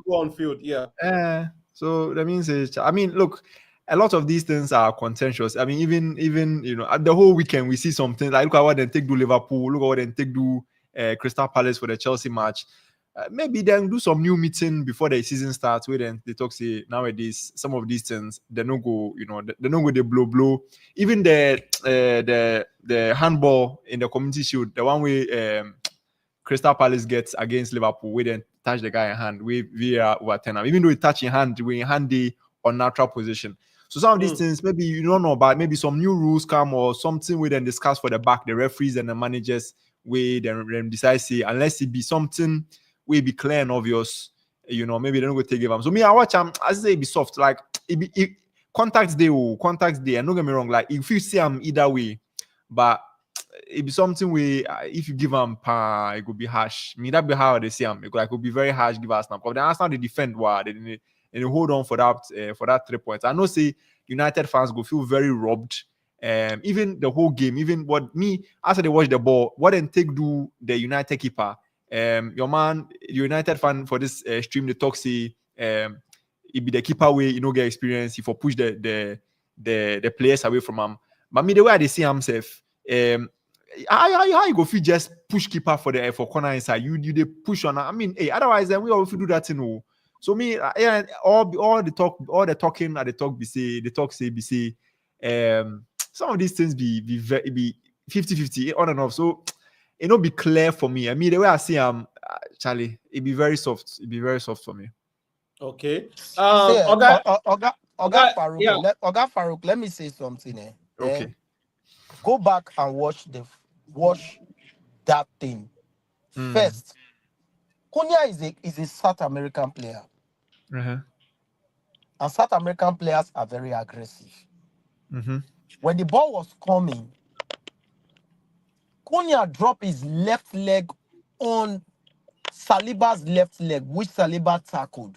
go on field. Yeah. So that means look, a lot of these things are contentious. I mean, even at the whole weekend we see something like look at what they take do Liverpool, look at what they take do Crystal Palace for the Chelsea match. Maybe then do some new meeting before the season starts. Where then they talk say nowadays some of these things they no go, they no go they blow. Even the handball in the Community Shield, the one way Crystal Palace gets against Liverpool, we then touch the guy in hand, we VAR overturn him. Even though we touch in hand, we in handy on natural position. So some of these things maybe you don't know about. Maybe some new rules come or something we then discuss for the back, the referees and the managers. We then decide say unless it be something we be clear and obvious, maybe they don't go take give them. So me, I watch them as they be soft, like it contacts day. And don't get me wrong, like if you see them either way, but it be something where if you give them it could be harsh. I mean that be how they see them. It could be very harsh. Give us now, but then Arsenal they defend they hold on for that 3 points. I know say United fans go feel very robbed. Even the whole game, even what me after they watch the ball, what then take do the United keeper. Your man, United fan for this stream, the talk say it be the keeper way, get experience. If you push the players away from him. But me the way they see himself, how you go feel just push keeper for corner inside? You they push on. I mean, otherwise then we all do that thing. So me, all the talking at the talk be say, some of these things be 50-50 on and off. So it be clear for me. I mean, the way I see Charlie, it be very soft. It be very soft for me. Okay. Oga Farouk, let me say something. Okay. Go back and watch that thing. First, Cunha is a South American player. Uh-huh. And South American players are very aggressive. Mm-hmm. When the ball was coming, Cunha dropped his left leg on Saliba's left leg, which Saliba tackled.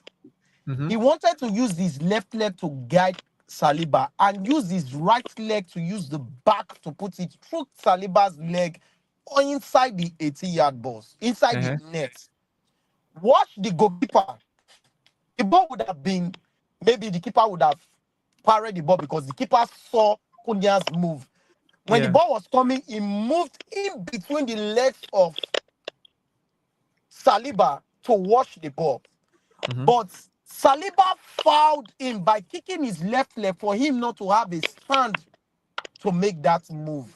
Mm-hmm. He wanted to use his left leg to guide Saliba and use his right leg to use the back to put it through Saliba's leg or inside the 80-yard box, inside the net. Watch the goalkeeper. The ball would have been, maybe the keeper would have parried the ball because the keeper saw Cunha's move. When the ball was coming, he moved in between the legs of Saliba to watch the ball. Mm-hmm. But Saliba fouled him by kicking his left leg for him not to have a stand to make that move.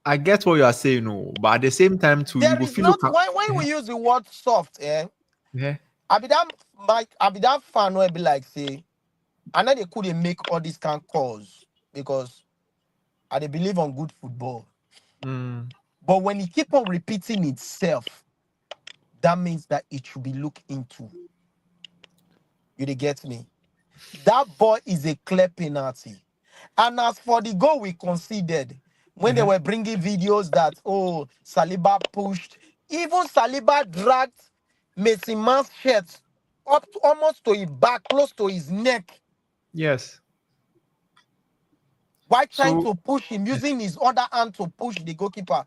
I get what you are saying, but at the same time, too, there you is feel not when we use the word soft, I be that fan where be like say, I know they couldn't make all these kind of calls because I they believe on good football. But when it keep on repeating itself, that means that it should be looked into. You get me? That ball is a clear penalty. And as for the goal we conceded, when they were bringing videos that, Saliba pushed, even Saliba dragged Messi Man's shirt up to, almost to his back, close to his neck. Yes. While trying to push him, using his other hand to push the goalkeeper.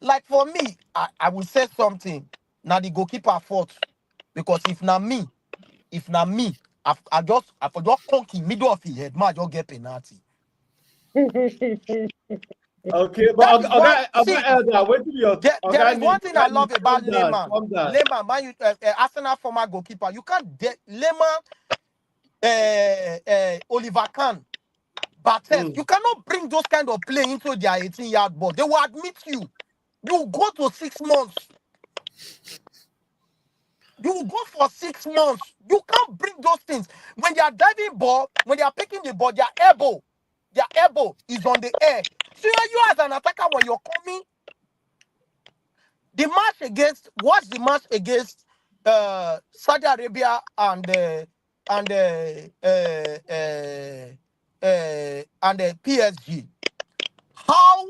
Like for me, I will say something. Now the goalkeeper fought. Because if not me, I forgot conk in middle of his head, man, I just get penalty. Okay, That but is why. See, Elder, wait till your there is one thing I love about calm down, Lehman. calm down. Lehman, man, Arsenal former goalkeeper. You can't Lehman, Oliver Kahn, Bartes. You cannot bring those kind of play into their 18-yard box. They will admit you. You go to 6 months. You will go for 6 months. You can't bring those things. When they are diving ball, when they are picking the ball, their elbow is on the air. So you as an attacker, when you're coming, watch the match against Saudi Arabia and PSG. How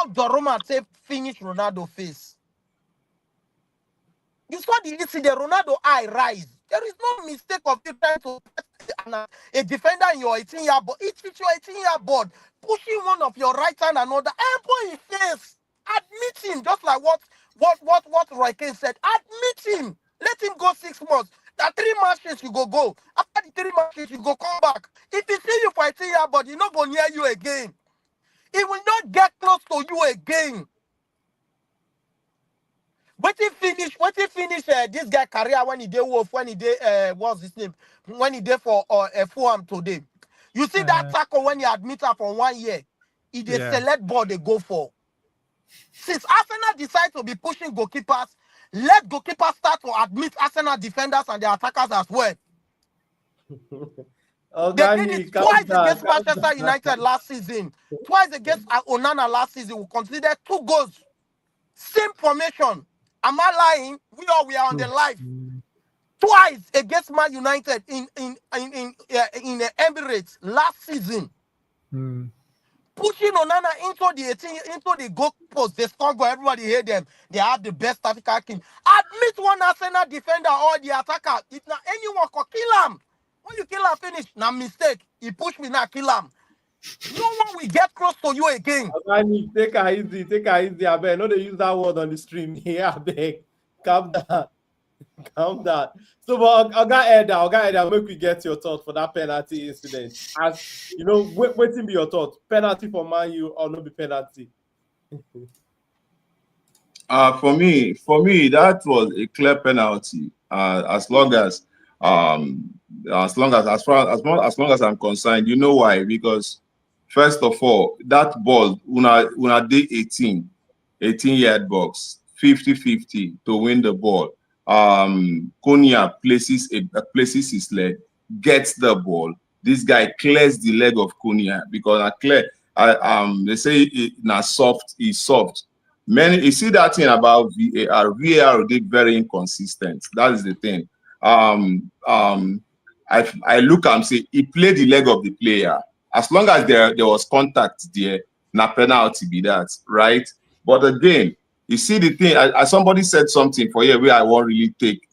Donnarumma finished Ronaldo face? You saw the incident, Ronaldo eye rise. There is no mistake of you trying to a defender in your 18-yard board. It's your 18-yard board, pushing one of your right hand and another. Elbow in face. Admit him, just like what Roy Kane said. Admit him. Let him go 6 months. That 3 matches you go. After the 3 matches, you go come back. If he see you for 18-yard board, he's not go near you again. He will not get close to you again. What he finish this guy career when he did Wolf, when he did what's his name? When he did for Fulham today. You see that tackle when he admit her for 1 year. He the select ball they go for. Since Arsenal decide to be pushing goalkeepers, let goalkeepers start to admit Arsenal defenders and their attackers as well. They did it twice against Manchester United last season. Twice against Onana last season. We considered 2 goals. Same formation. Am I lying? We are on the live. Twice against Man United in the Emirates last season. Pushing Onana into the goal post. They score goal. Everybody hate them. They have the best tactical team. Admit one Arsenal defender or the attacker. If not anyone can kill him. When you kill him, finish. Now mistake. He push me now, kill him. No one will get close to you again. Take her easy. I bet. No, they use that word on the stream. Yeah, I beg. Calm down. So, but Oga, make we get your thoughts for that penalty incident. As you know, waiting be your thoughts. Penalty for Man U or no be penalty? For me, that was a clear penalty. As long as I'm concerned, you know why? Because first of all, that ball, una did 18-yard box, 50-50 to win the ball. Konya places his leg, gets the ball. This guy clears the leg of Konya because they say he's soft. You see that thing about VAR. VAR did very inconsistent. That is the thing. I look and say he played the leg of the player. As long as there was contact there, na penalty be that, right? But again, you see the thing. Somebody said something for here where I won't really take.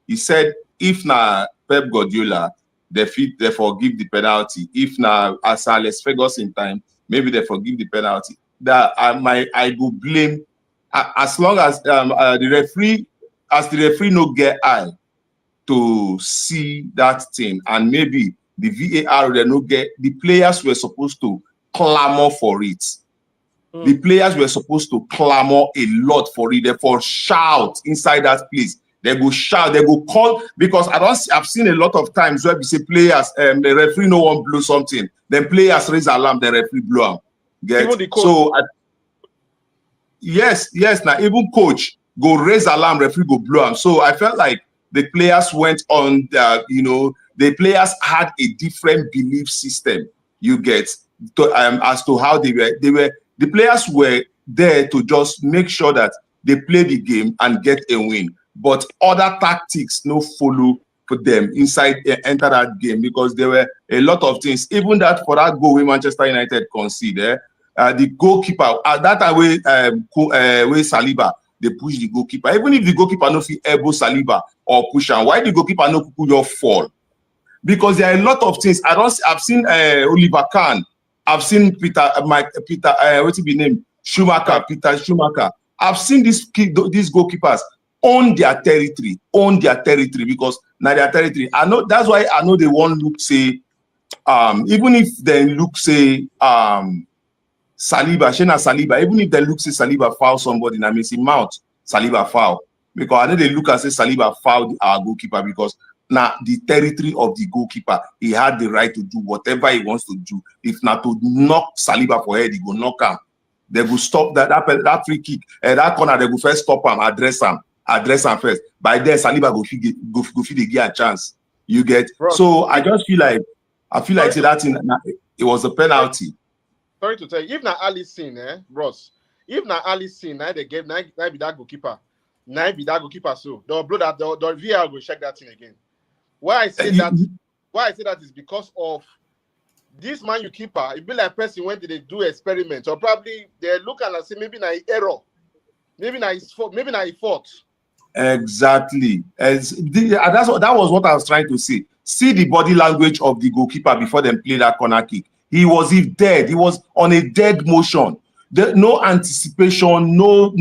He said if na Pep Guardiola, they forgive the penalty. If na Alex Ferguson time, maybe they forgive the penalty. That I go blame as long as the referee no get eye to see that thing, and maybe the VAR they no get. The players were supposed to clamor for it. The players were supposed to clamor a lot for it. Therefore, shout inside that place. They go shout. They go call because I've seen a lot of times where we say players, the referee no one blow something. Then players raise alarm. The referee blow up. Even the coach. So yes. Now even coach go raise alarm. Referee go blow up. So I felt like the players went on. The players had a different belief system. You get as to how they were. The players were there to just make sure that they play the game and get a win. But other tactics no follow for them enter that game because there were a lot of things. Even that for that goal, Manchester United conceded, the goalkeeper that way Saliba they push the goalkeeper. Even if the goalkeeper no fit elbow Saliba or push him, why the goalkeeper no kuku your fall? Because there are a lot of things. I've seen Oliver Kahn. I've seen Peter what's his name? Peter Schumacher. I've seen these goalkeepers own their territory because now their territory. I know that's why I know they won't look say even if they look say Saliba, even if they look say Saliba foul somebody, I mean see mount Saliba foul. Because I know they look and say Saliba fouled our goalkeeper because now the territory of the goalkeeper, he had the right to do whatever he wants to do. If not to knock Saliba for head, he go knock him. They will stop that free kick, that corner, they will first stop him, address him first. By then, Saliba go feed the gear a chance. You get. Bro, so I just feel like say that it was a penalty. Sorry to tell you, if not Alisson, Ross, if not Alisson, now they gave now be that goalkeeper. Now be that goalkeeper, so they'll blow that the VR will check that thing again. Why I say that is because of this Man U keeper. It be like person when they do experiments, or probably they look and say maybe na error, maybe na his fault, maybe na his fault. Exactly. That was what I was trying to say. See the body language of the goalkeeper before they play that corner kick. He was dead. He was on a dead motion. No anticipation, no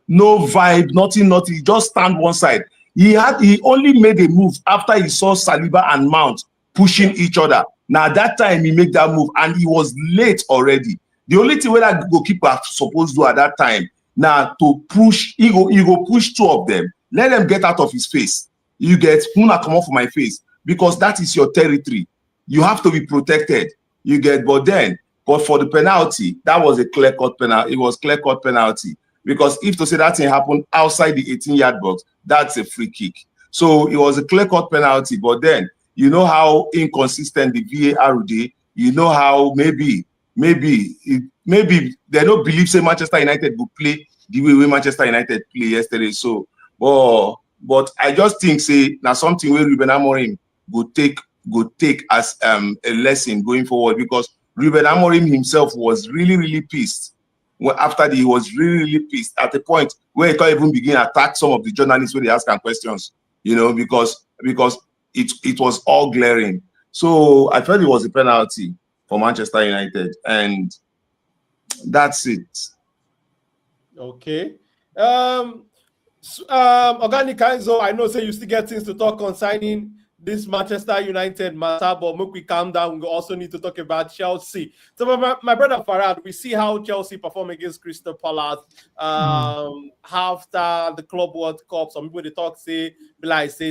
vibe, nothing. He just stand one side. He only made a move after he saw Saliba and Mount pushing each other. Now that time he made that move and he was late already. The only thing that goalkeeper supposed to do at that time now to push, he go push two of them, let them get out of his face. You get Huna come off for my face because that is your territory. You have to be protected. You get, but for the penalty, that was a clear-cut penalty. It was clear-cut penalty because if to say that thing happened outside the 18-yard box, that's a free kick. So it was a clear-cut penalty. But then you know how inconsistent the VAR did. You know how maybe they don't believe say Manchester United will play the way Manchester United play yesterday. So, but I just think say now something where Ruben Amorim go take as a lesson going forward because Ruben Amorim himself was really pissed. After he was really pissed at the point where he can't even begin to attack some of the journalists when they ask him questions, you know, because it was all glaring. So I felt it was a penalty for Manchester United, and that's it. Okay. Organic Enzo, I know say you still get things to talk concerning this Manchester United matter, but make we calm down. We also need to talk about Chelsea. So my brother Farad, we see how Chelsea perform against Crystal Palace after the Club World Cup. Some people they talk say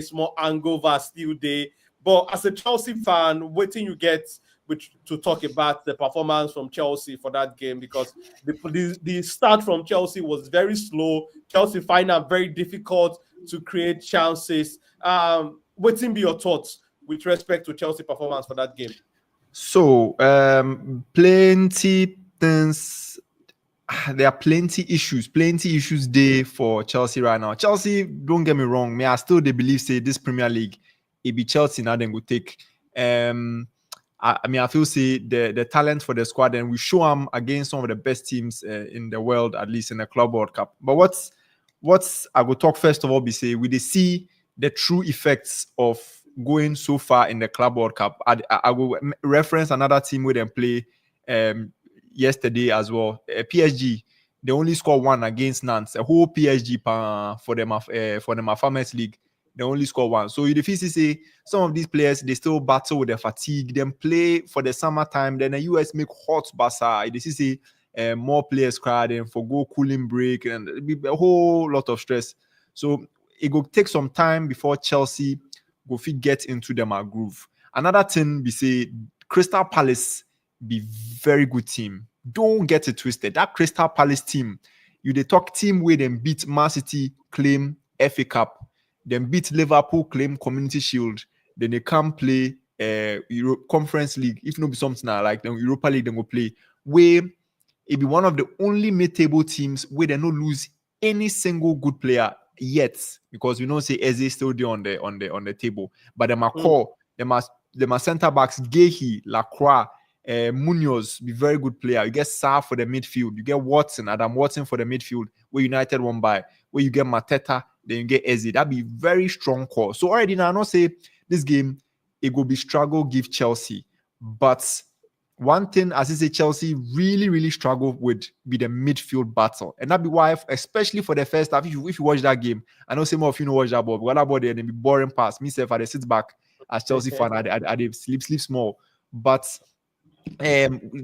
small hangover still there. But as a Chelsea fan, waiting you get to talk about the performance from Chelsea for that game because the start from Chelsea was very slow. Chelsea find it very difficult to create chances. What be your thoughts with respect to Chelsea performance for that game? So, plenty things. There are plenty issues there for Chelsea right now. Chelsea, don't get me wrong, I still they believe say this Premier League, it be Chelsea now then go take. I feel say the talent for the squad and we show them against some of the best teams in the world, at least in the Club World Cup. But what's I go talk first of all be say we see the true effects of going so far in the Club World Cup. I will reference another team where they play yesterday as well. PSG, they only scored one against Nantes. A whole PSG for them Farmers League, they only score one. So you see some of these players they still battle with their fatigue. Them play for the summertime. Then the US make hot basa. You see more players crying for go cooling break and a whole lot of stress. So it will take some time before Chelsea go fit get into them a groove. Another thing we say Crystal Palace be very good team. Don't get it twisted. That Crystal Palace team, they talk team where them beat Man City, claim FA Cup, then beat Liverpool, claim Community Shield, then they come play Conference League. If not be something like the Europa League, they go play. Where it be one of the only mid-table teams where they no lose any single good player yet, because we know say Eze still there on the table, but them are core, them are centre backs, Gehi, Lacroix, Munoz, be very good player. You get Sarr for the midfield, you get Adam Watson for the midfield, where United won by, where you get Mateta, then you get Eze. That be very strong core. So already now I not say this game it will be struggle give Chelsea, but one thing, as I say, Chelsea really struggle with be the midfield battle. And that be why, especially for the first half, if you watch that game, I know some of you know watch that ball, but that ball there, they be boring pass. Myself, I sit back as Chelsea fan, I sleep small. But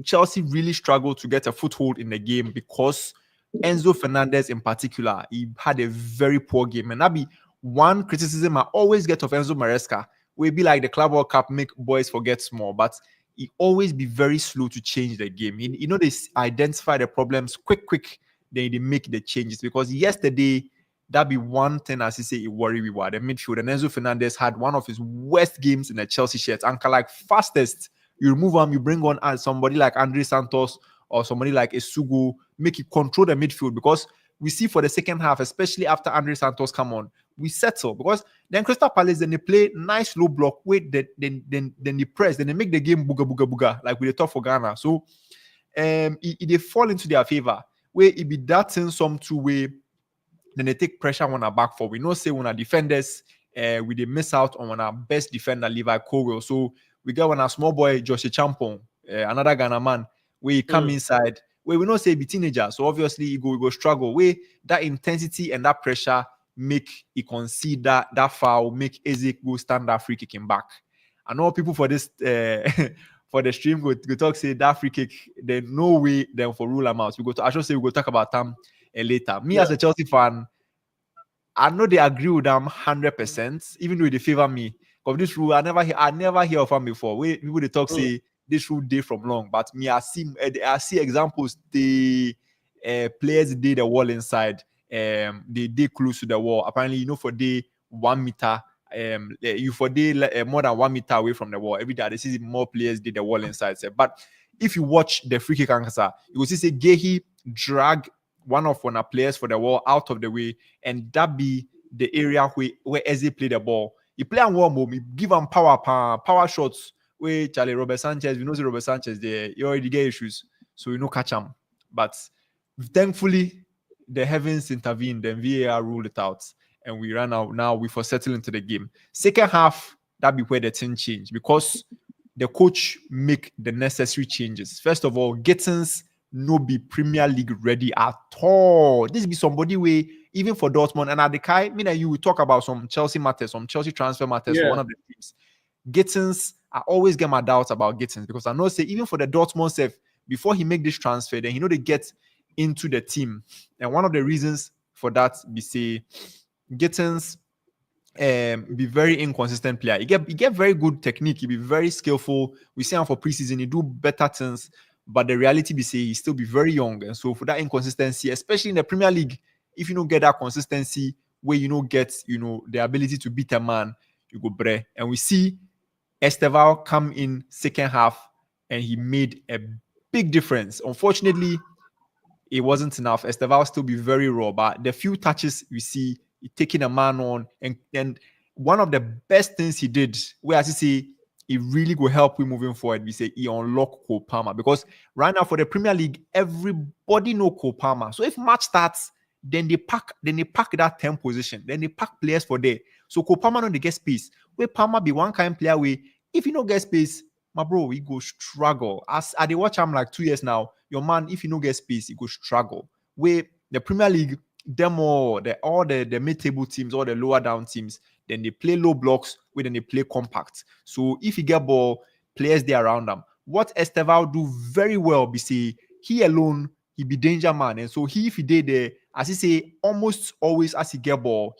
Chelsea really struggled to get a foothold in the game because Enzo Fernandez in particular, he had a very poor game. And that be one criticism I always get of Enzo Maresca. Will be like the Club World Cup make boys forget small, but he always be very slow to change the game. They identify the problems quick, then they make the changes. Because yesterday, that be one thing, as you say, it worry we were the midfield. And Enzo Fernandez had one of his worst games in the Chelsea shirt. Anchor like fastest. You remove him, you bring on somebody like Andre Santos or somebody like Esugo, make it control the midfield, because we see for the second half, especially after Andre Santos come on, we settle, because then Crystal Palace, then they play nice low block, wait, then they press, then they make the game booga, like we talk for Ghana. So they fall into their favor, where it be that in some two way, then they take pressure on our back four. We know say when our defenders, we they miss out on our best defender, Levi Colwill. So we got one our small boy, Joshua Champong, another Ghana man, where he come inside, where we know say be teenager. So obviously he go struggle. Where that intensity and that pressure make he concede that foul, make Eze go stand that free kicking back. I know people for this for the stream go talk say that free kick, there's no way then for rule them out. I should say we go talk about them later. Me as a Chelsea fan, I know they agree with them 100%, even though they favor me. Because this rule, I never hear of them before. People they talk say this rule day from long, but me I see examples. The players did the wall inside. They close to the wall. Apparently, for day 1 meter. You for day more than 1 meter away from the wall. Every day they see more players did the wall inside. But if you watch the free kick answer, you will see say Gehi drag one of our players for the wall out of the way, and that be the area where Eze play the ball. He play on warm, he give him power shots. Where Charlie Robert Sanchez, we know Robert Sanchez there, you already get issues, so you know catch him. But thankfully, the heavens intervened, then VAR ruled it out, and we ran out. Now we for settle into the game. Second half, that be where the thing changed, because the coach make the necessary changes. First of all, Gittins no be Premier League ready at all. This be somebody way even for Dortmund and Adekai. Me and you will talk about some Chelsea matters, some Chelsea transfer matters for one of the teams. Gittins, I always get my doubts about Gittins, because I know say even for the Dortmund self, before he make this transfer, then they get into the team. And one of the reasons for that be say Gittins be very inconsistent player. He get very good technique. He be very skillful. We see him for preseason. He do better things. But the reality be say he still be very young. And so for that inconsistency, especially in the Premier League, if you don't get that consistency where you don't get, the ability to beat a man, you go bre. And we see Esteval come in second half and he made a big difference. Unfortunately, it wasn't enough. Esteval still be very raw, but the few touches we see, he taking a man on, and one of the best things he did, where as you see, it really will help him moving forward. We say he unlock Cole Palmer, because right now for the Premier League, everybody know Cole Palmer. So if match starts, then they pack that 10 position, then they pack players for there. So Cole Palmer no they get space. Where Palmer be one kind of player where if you don't get space, my bro, he go struggle. As I dey watch him like 2 years now, your man, if you don't get space, he go struggle. Where the Premier League, all the mid-table teams, all the lower down teams, then they play low blocks, where then they play compact. So if you get ball, players there around them. What Esteval do very well be say he alone, he be danger man. And so if he did there, as he say, almost always as he get ball,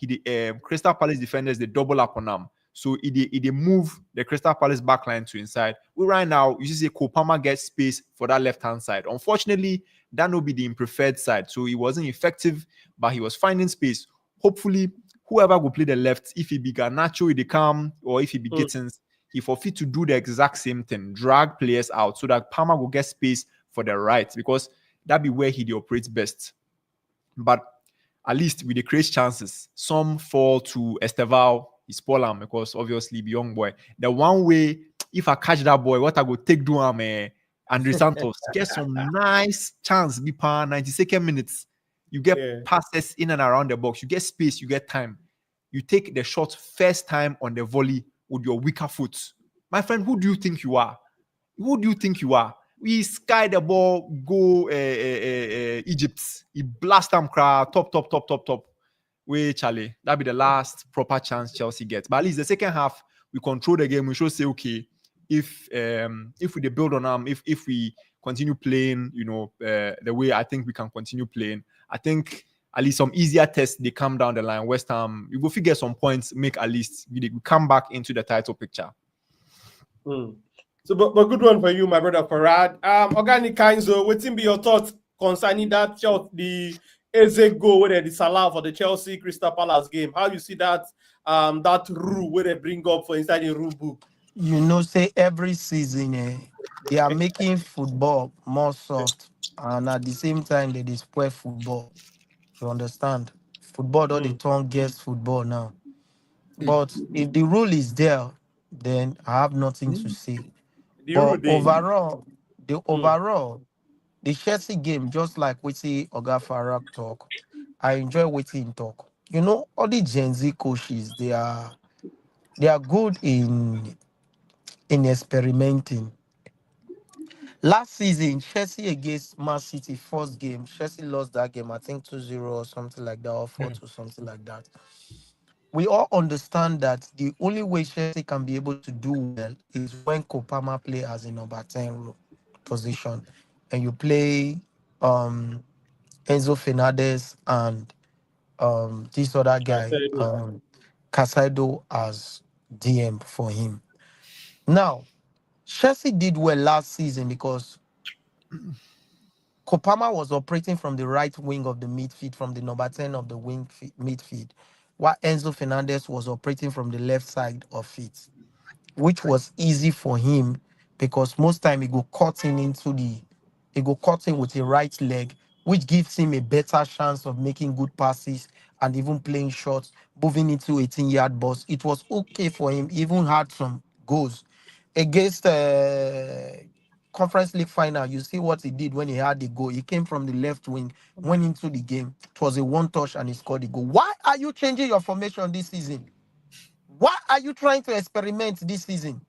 Crystal Palace defenders, they double up on him. So he move the Crystal Palace backline to inside. We right now, you see Cole Palmer gets space for that left-hand side. Unfortunately, that will be the preferred side. So he wasn't effective, but he was finding space. Hopefully, whoever will play the left, if he be Garnacho, he come, or if he be Gittins, he forfeit to do the exact same thing, drag players out so that Palmer will get space for the right, because that be where he operates best. But at least with the create chances, some fall to Esteval. He spoil him because obviously the young boy. The one way, if I catch that boy, what I go take do him, Andre Santos get some nice chance. Be per 92nd minutes. You get passes in and around the box. You get space. You get time. You take the shot first time on the volley with your weaker foot. My friend, who do you think you are? Who do you think you are? We sky the ball, go Egypt. He blast them crowd, top. Wait, Charlie, that'll be the last proper chance Chelsea gets. But at least the second half, we control the game. We should say, okay, if we dey build on if we continue playing, the way I think we can continue playing, I think at least some easier tests they come down the line. West Ham, you go figure some points, make at least we come back into the title picture. So, but good one for you, my brother Farad. Organic Kainzo, what be your thoughts concerning that the Eze goal where the Salah for the Chelsea Crystal Palace game? How you see that that rule where they bring up for inside the rule book? Say every season, they are making football more soft, and at the same time, they spoil football. You understand? Football, all the turn gets football now. But if the rule is there, then I have nothing to say. The rule But day. the Chelsea game, just like we see Oga Farak talk, I enjoy waiting talk. All the Gen Z coaches, they are good in experimenting. Last season, Chelsea against Man City, first game, Chelsea lost that game, I think 2-0 or something like that, or 4-2, something like that. We all understand that the only way Chelsea can be able to do well is when Kopama play as a number 10 position, and you play Enzo Fernandez and this other guy, Casado, as DM for him. Now, Chelsea did well last season because Kopama was operating from the right wing of the midfield, from the number 10 of the midfield, while Enzo Fernandez was operating from the left side of it, which was easy for him because most time he go cut in with the right leg, which gives him a better chance of making good passes and even playing shots, moving into 18-yard box. It was okay for him, even had some goals against Conference League final. You see what he did when he had the goal. He came from the left wing, went into the game. It was a one touch and he scored the goal. Why are you changing your formation this season? Why are you trying to experiment this season?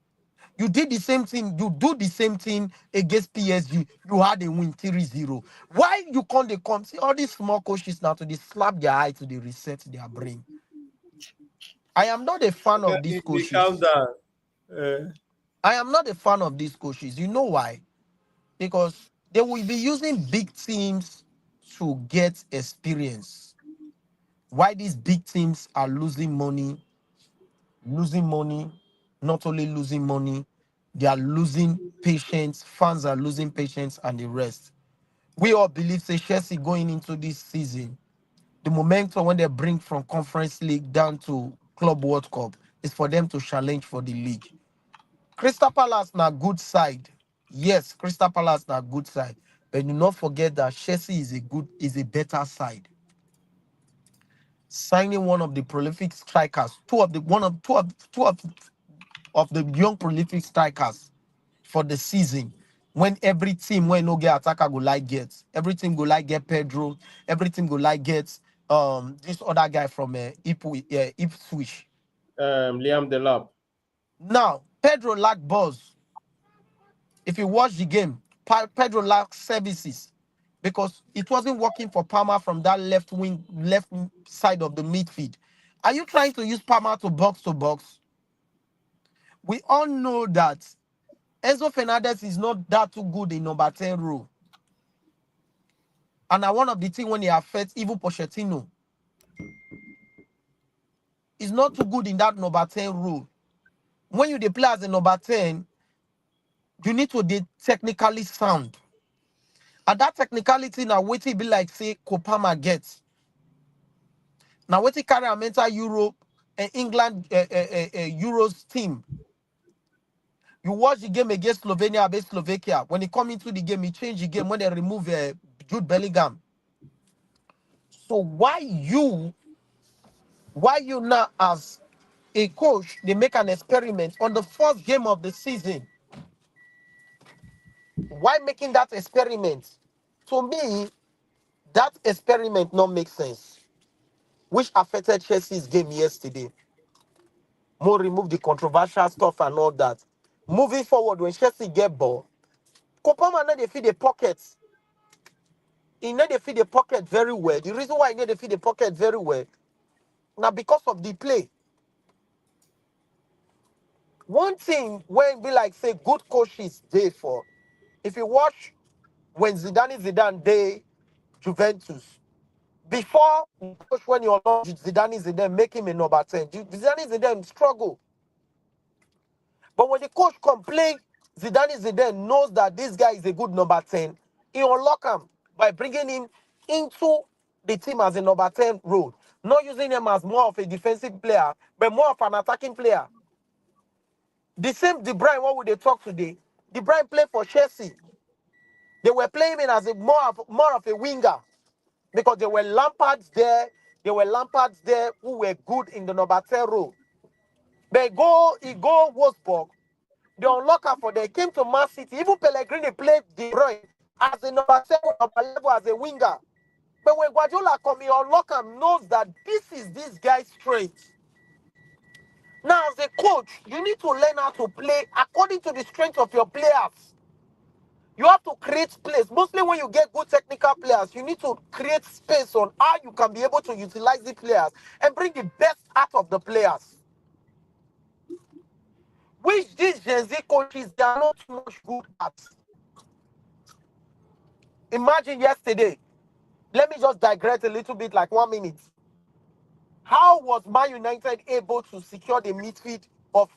You did the same thing. You do the same thing against PSG. You had a win 3-0. Why you can't see all these small coaches now to slap their eye to reset their brain? I am not a fan of these coaches. Calm down. I am not a fan of these coaches. You know why? Because they will be using big teams to get experience. Why these big teams are losing money, not only losing money, they are losing patience, fans are losing patience, and the rest. We all believe, say, Chelsea going into this season, the momentum when they bring from Conference League down to Club World Cup is for them to challenge for the league. Crystal Palace na good side. Yes, Crystal Palace na good side. But do not forget that Chelsea is a better side. Signing one of the prolific strikers, two of the young prolific strikers for the season. When every team when no get attacker go like get, every team go like get Pedro, every team go like get this other guy from Ipswich. Liam Delap. Now Pedro lack balls. If you watch the game, Pedro lacked services because it wasn't working for Palmer from that left side of the midfield. Are you trying to use Palmer to box? We all know that Enzo Fernandez is not that too good in number 10 role. And one of the things when he affects even Pochettino is not too good in that number 10 role. When you play as a number 10, you need to be technically sound. And that technicality now what it be like say Kopama gets. Now what it carry a mental Europe and England Euros team. You watch the game against Slovenia against Slovakia. When he come into the game, he changed the game when they remove Jude Bellingham. So why you now as a coach, they make an experiment on the first game of the season? Why making that experiment? To me, that experiment not make sense, which affected Chelsea's game yesterday. More remove the controversial stuff and all that. Moving forward, when Chelsea get ball, Kopama need to feed the pockets. He need to feed the pocket very well. The reason why he need to feed the pocket very well, now because of the play. One thing when be like say good coaches day for, if you watch when Zidane day Juventus, before coach when you launch Zidane make him a number 10. Zidane struggle. But when the coach complain, Zidane knows that this guy is a good number 10. He unlock him by bringing him into the team as a number 10 role. Not using him as more of a defensive player, but more of an attacking player. The same De Bruyne, what would they talk today? De Bruyne played for Chelsea. They were playing him as a more of a winger because there were Lampards there. There were Lampards there who were good in the number 10 role. But he go Wolfsburg. The unlocker for them came to Man City. Even Pellegrini played De Bruyne as a number 7, number 11 as a winger. But when Guardiola come, he unlocker knows that this guy's strength. Now, as a coach, you need to learn how to play according to the strength of your players. You have to create space. Mostly when you get good technical players, you need to create space on how you can be able to utilize the players and bring the best out of the players. Which these Gen Z coaches, they are not too much good at. Imagine yesterday. Let me just digress a little bit, like 1 minute. How was Man United able to secure the midfield of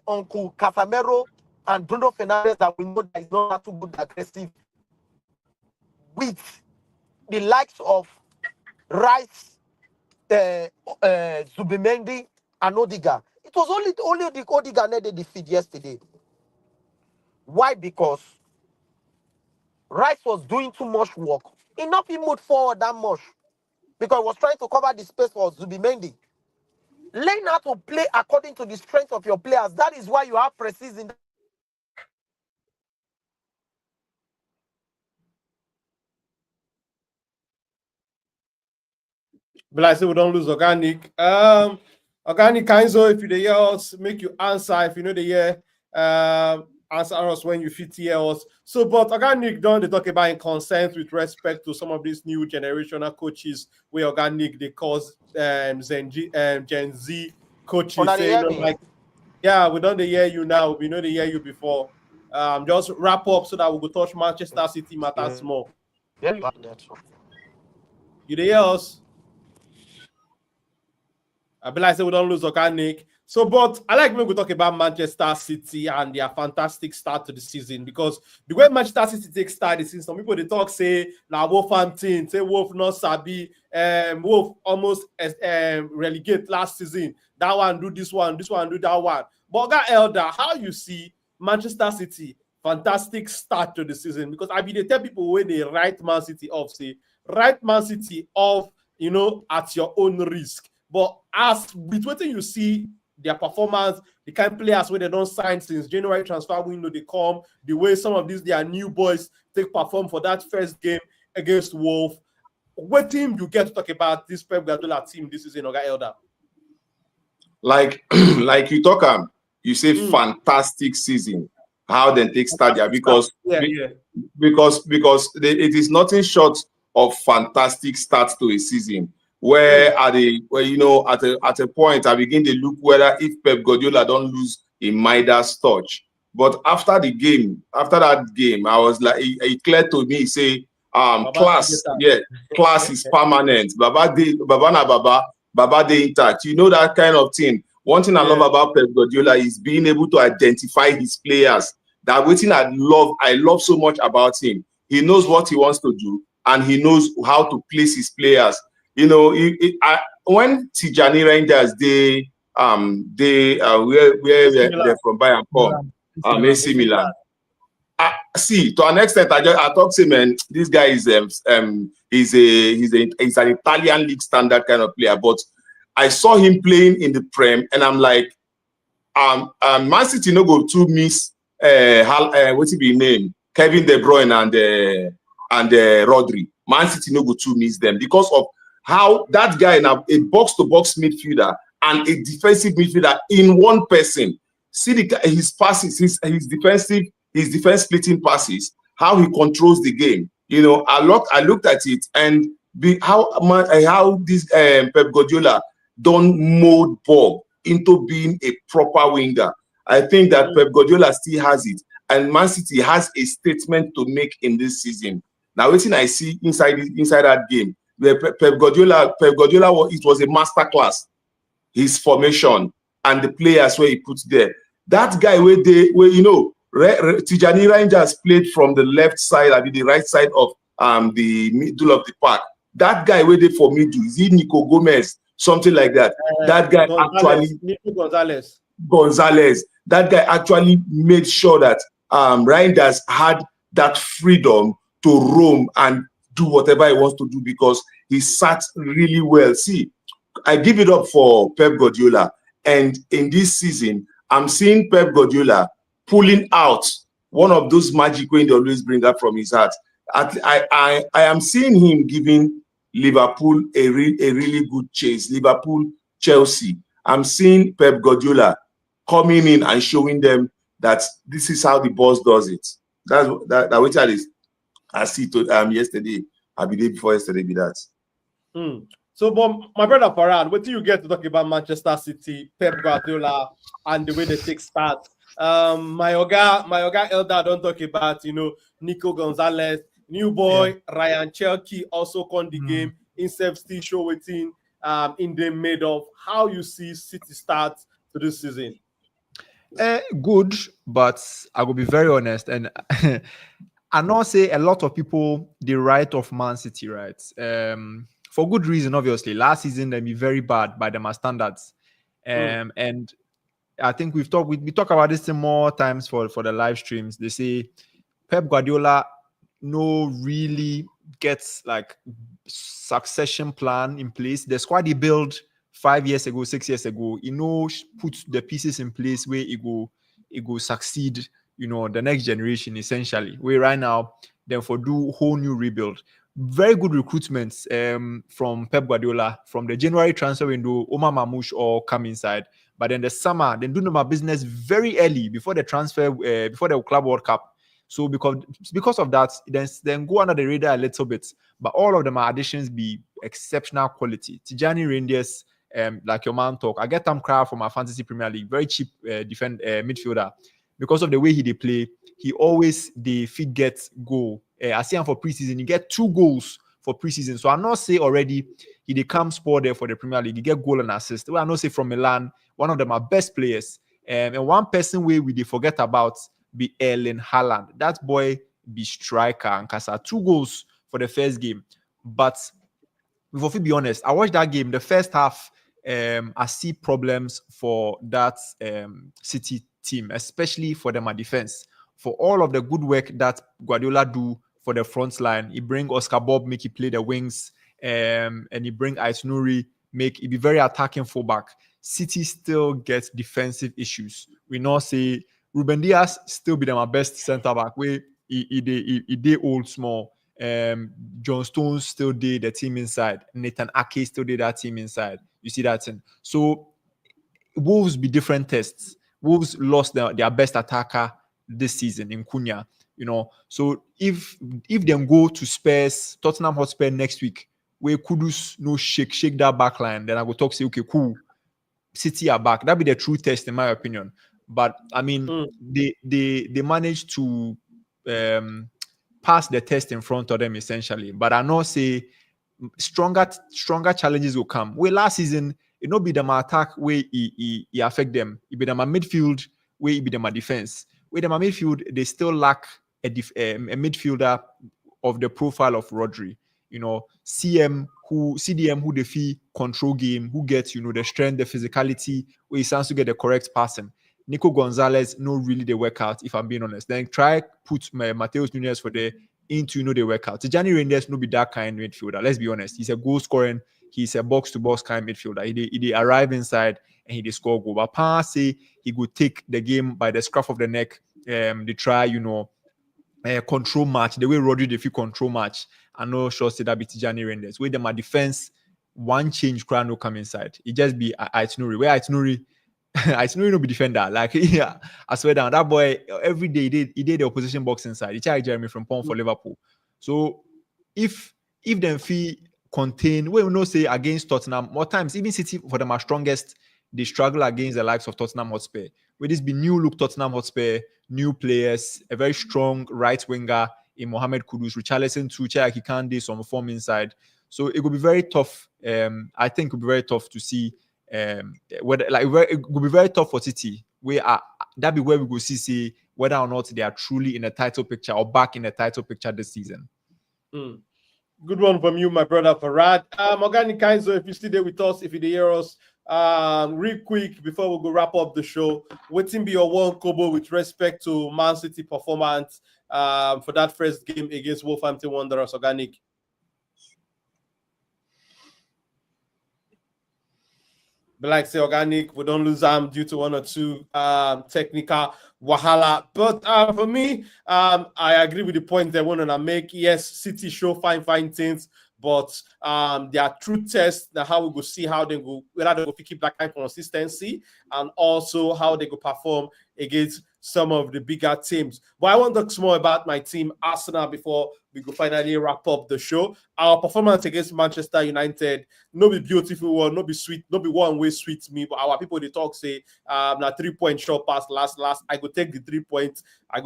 Uncle Casemiro and Bruno Fernandes that we know that is not too good aggressive with the likes of Rice, Zubimendi, and Odegaard? It was only the Odegaard needed the defeat yesterday. Why? Because Rice was doing too much work. He not been moved forward that much because he was trying to cover the space for Zubimendi. Learn how to play according to the strength of your players. That is why you have precision. But like I say, we don't lose organic. Organic Kainzo, if you the hear us, make you answer. If you know the year, answer us when you fit hear us. So, but organic don't they talk about in consent with respect to some of these new generational coaches where organic they cause Gen Z coaches saying like, yeah, we don't hear you now, we know they hear you before. Just wrap up so that we go touch Manchester City matters more. Yeah, you hear us? I be like say we don't lose organic. So, but I like when we talk about Manchester City and their fantastic start to the season because the way Manchester City takes start the season, some people they talk say now Wolf and team, say Wolf not sabi, Wolf almost relegate last season. That one do this one do that one. But God Elder, how you see Manchester City fantastic start to the season? Because I be they tell people when they write Man City off, say write Man City off, you know, at your own risk. But as with what you see their performance, the kind of players where they don't sign since January transfer window, they come, the way some of these their new boys take perform for that first game against Wolf. What team you get to talk about this Pep Guardiola team this season, Oga Elder? Like you talk you say fantastic season. How they take start there because it is nothing short of fantastic start to a season. Where you know at a point I begin to look whether if Pep Guardiola don't lose a Midas touch. But after that game, I was like, it clear to me, say, class is permanent. Baba de intact. You know that kind of thing. One thing I love about Pep Guardiola is being able to identify his players. That waiting I love so much about him. He knows what he wants to do and he knows how to place his players. You know, when Tijani Rangers where they're from Bayern come, AC Milan. See, to an extent, I talk to him, man. This guy is he's an Italian league standard kind of player. But I saw him playing in the Prem, and I'm like, Man City no go to miss what's his name, Kevin De Bruyne and Rodri. Man City no go to miss them because of how that guy now a box-to-box midfielder and a defensive midfielder in one person. See his passes, his defense splitting passes, how he controls the game. You know, I looked at it and how this Pep Guardiola don't mold ball into being a proper winger. I think that Pep Guardiola still has it, and Man City has a statement to make in this season. Now, waiting I see inside that game, where Pep Guardiola, it was a masterclass. His formation and the players where he puts there. That guy where Tijani Rangers played from the left side, I mean the right side of the middle of the park. That guy where they for middle, is it Nico Gomez, something like that? That guy Gonzalez. That guy actually made sure that Rangers had that freedom to roam and do whatever he wants to do because he sat really well. See, I give it up for Pep Guardiola. And in this season, I'm seeing Pep Guardiola pulling out one of those magic when they always bring up from his heart. I am seeing him giving Liverpool a really good chase. Liverpool, Chelsea. I'm seeing Pep Guardiola coming in and showing them that this is how the boss does it. That's what I see to yesterday. I believe before yesterday be that. So, but my brother Farhan, what do you get to talk about Manchester City, Pep Guardiola, and the way they take start? My Oga Elder don't talk about, Nico Gonzalez, new boy, Ryan Cherky also con the game, instead still show waiting in the made of how you see City start to this season. Good, but I will be very honest, and I know say a lot of people they write off Man City, right? For good reason, obviously. Last season they be very bad by my standards, and I think we talk about this more times for the live streams. They say Pep Guardiola no really gets like succession plan in place. The squad he built 5 years ago, 6 years ago, put the pieces in place where it go succeed, the next generation essentially. Where right now, then for do whole new rebuild. Very good recruitments from Pep Guardiola from the January transfer window. Omar Mamouche all come inside, but then the summer, then do my business very early before the transfer, before the Club World Cup. So because of that, then go under the radar a little bit. But all of them are additions be exceptional quality. Tijani Rangers, like your man talk, I get Tom Crowd from my fantasy Premier League, very cheap midfielder. Because of the way he play, he always the fit gets goal. I see him for preseason, he get 2 goals for preseason. So I not say already he come score there for the Premier League. He get goal and assist. Well, I not say from Milan, one of them are best players. And one person we forget about be Erling Haaland. That boy be striker and Casa 2 goals for the first game. But if we be honest, I watched that game. The first half, I see problems for that City team, especially for them at defense. For all of the good work that Guardiola do for the front line, he bring Oscar Bob, make he play the wings, and he bring Ais Nouri, make he be very attacking fullback. City still gets defensive issues. We now say Ruben Diaz still be my best centre back. Where he did old small. John Stones still did the team inside. Nathan Ake still did that team inside. You see that thing. So Wolves be different tests. Wolves lost their best attacker this season in Cunha. So if them go to Spurs, Tottenham Hotspur next week, where Kudus no shake that back line, then I go talk say okay, cool. City are back. That'd be the true test in my opinion. But I mean, they managed to pass the test in front of them essentially. But I know say stronger challenges will come. Where last season it not be them attack where he affect them. It be them a midfield where it be them a defense. Where them a midfield they still lack a midfielder of the profile of Rodri. CDM who the fee control game, who gets the strength, the physicality, where he sounds to get the correct passing. Nico Gonzalez, no really the workout, if I'm being honest. Then try put Mateus Nunes for the into the workout. Tijani Rangers no be that kind of midfielder. Let's be honest. He's a goal scoring, he's a box-to-box kind of midfielder. He arrive inside and he score goal. But Pan say he could take the game by the scruff of the neck. They try, control match. The way Rodri if you control match. I know sure say that be Tijani Rangers. With them a defense, one change crowd no come inside. It just be Ais Nouri. Where Ais Nouri no be defender. Like I swear down that boy every day he did the opposition box inside. He tried Jeremy from Pong for Liverpool. So if them fee contain, we will not say against Tottenham more times. Even City for them are strongest, they struggle against the likes of Tottenham Hotspur. will this be new look Tottenham Hotspur, new players, a very strong right winger in Mohamed Kudus, Richarlison too, Cheraki Kande, some form inside. So it will be very tough. I think it will be very tough to see whether it will be very tough for City. That be where we will see whether or not they are truly in a title picture or back in a title picture this season. Good one from you, my brother Farad. Organic Kinzo, if you still there with us, if you hear us, real quick before we go wrap up the show, waiting be your one Kobo with respect to Man City performance for that first game against Wolverhampton Wanderers. Organic. But like say Organic, we don't lose them due to one or two technical wahala. But for me, I agree with the point they want to make. Yes, City show fine things, but their true test now how we go see how they go, whether they go keep that kind of consistency, and also how they go perform against some of the bigger teams. But I want to talk more about my team, Arsenal, before we go finally wrap up the show. Our performance against Manchester United, no be beautiful one, no be sweet, no be one way sweet me, but our people they talk say na 3-point short pass last. I go take the 3 points. I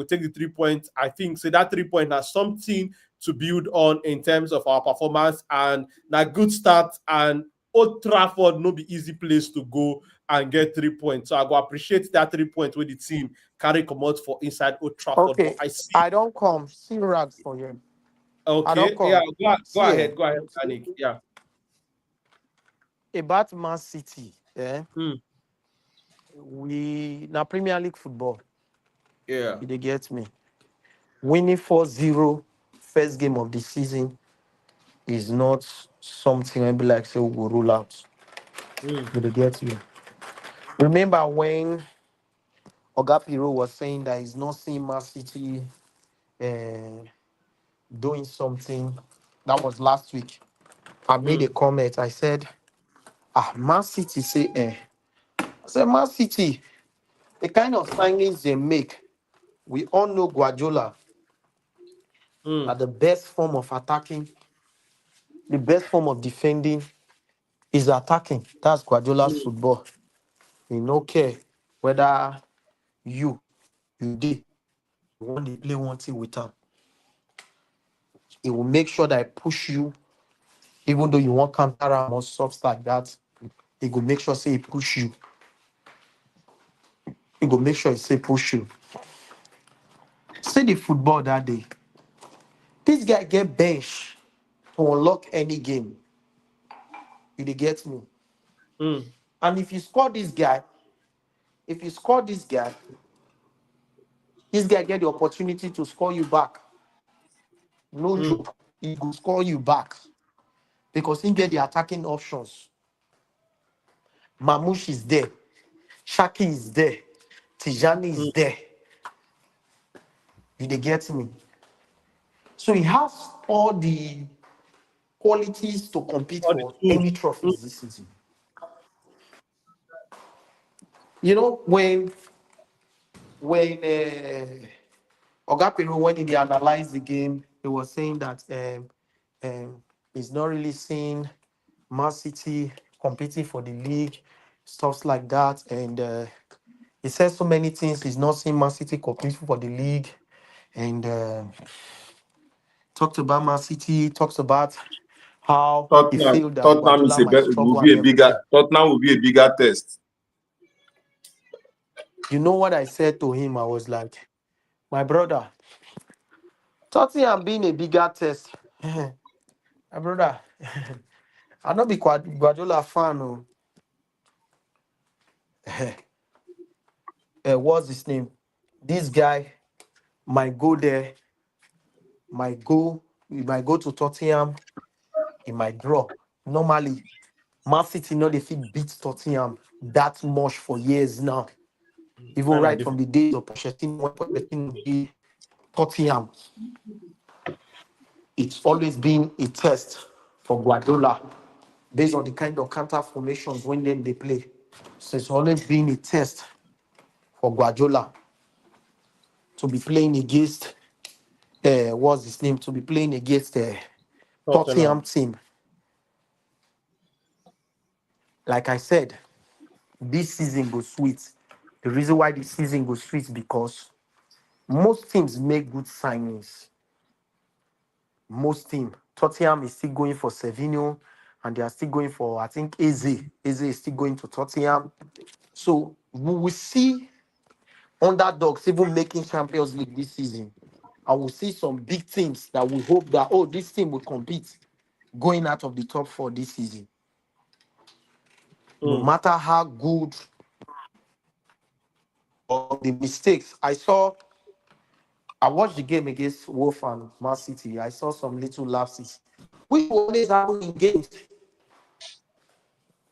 think say that 3 point has something to build on in terms of our performance, and na good start. And Old Trafford no be easy place to go and get 3 points. So I go appreciate that 3 points with the team carry come out for inside Old Trafford. Okay, I don't come. See rags for you. Okay, yeah, go ahead, Anik. Yeah. About Man City, we na Premier League football. Yeah. They get me. Winning 4-0 first game of the season is not something I'd be like say we will rule out. They get me. Remember when Oga Piro was saying that he's not seeing Man City doing something. That was last week. I made a comment. I said, Man City say, I said, Man City, the kind of signings they make, we all know Guardiola are the best form of attacking, the best form of defending is attacking. That's Guardiola's football. He no care whether you did want to play one thing with him. He will make sure that I push you, even though you want counter or stuff like that. He will make sure say he push you. He will make sure he say push you. See the football that day. This guy get bench to unlock any game. He get me. And if you score this guy, this guy get the opportunity to score you back. No joke. He will score you back. Because he get the attacking options. Mamouche is there. Shaki is there. Tijani is there. They get me. So he has all the qualities to compete for any trophies this season. You know, when Oga Piro, when they analyzed the game, he was saying that he's not really seeing Man City competing for the league, stuff like that. And he says so many things. He's not seeing Man City competing for the league. And talked about Man City, talks about how he feel that Tottenham Guardiola might struggle and everything. Tottenham will be a bigger test. You know what I said to him? I was like, my brother, Tottenham being a bigger test. My brother, I not be Guardiola fan. No. What's his name? This guy might go there, he might go to Tottenham, he might draw. Normally, Man City know they fit beat Tottenham that much for years now. Even right from the days of Pochettino, when Pochettino did Tottenham, it's always been a test for Guardiola based on the kind of counter formations when they play. So it's always been a test for Guardiola to be playing against what's his name? To be playing against the Tottenham team. Like I said, this season goes sweet. The reason why the season goes sweet because most teams make good signings. Most teams. Tottenham is still going for Savinho, and they are still going for, I think, Eze. Eze is still going to Tottenham. So we will see underdogs even making Champions League this season. I will see some big teams that we hope that, oh, this team will compete going out of the top 4 this season. No matter how good or the mistakes. I watched the game against Wolf and Man City. I saw some little lapses, which will always happen in games.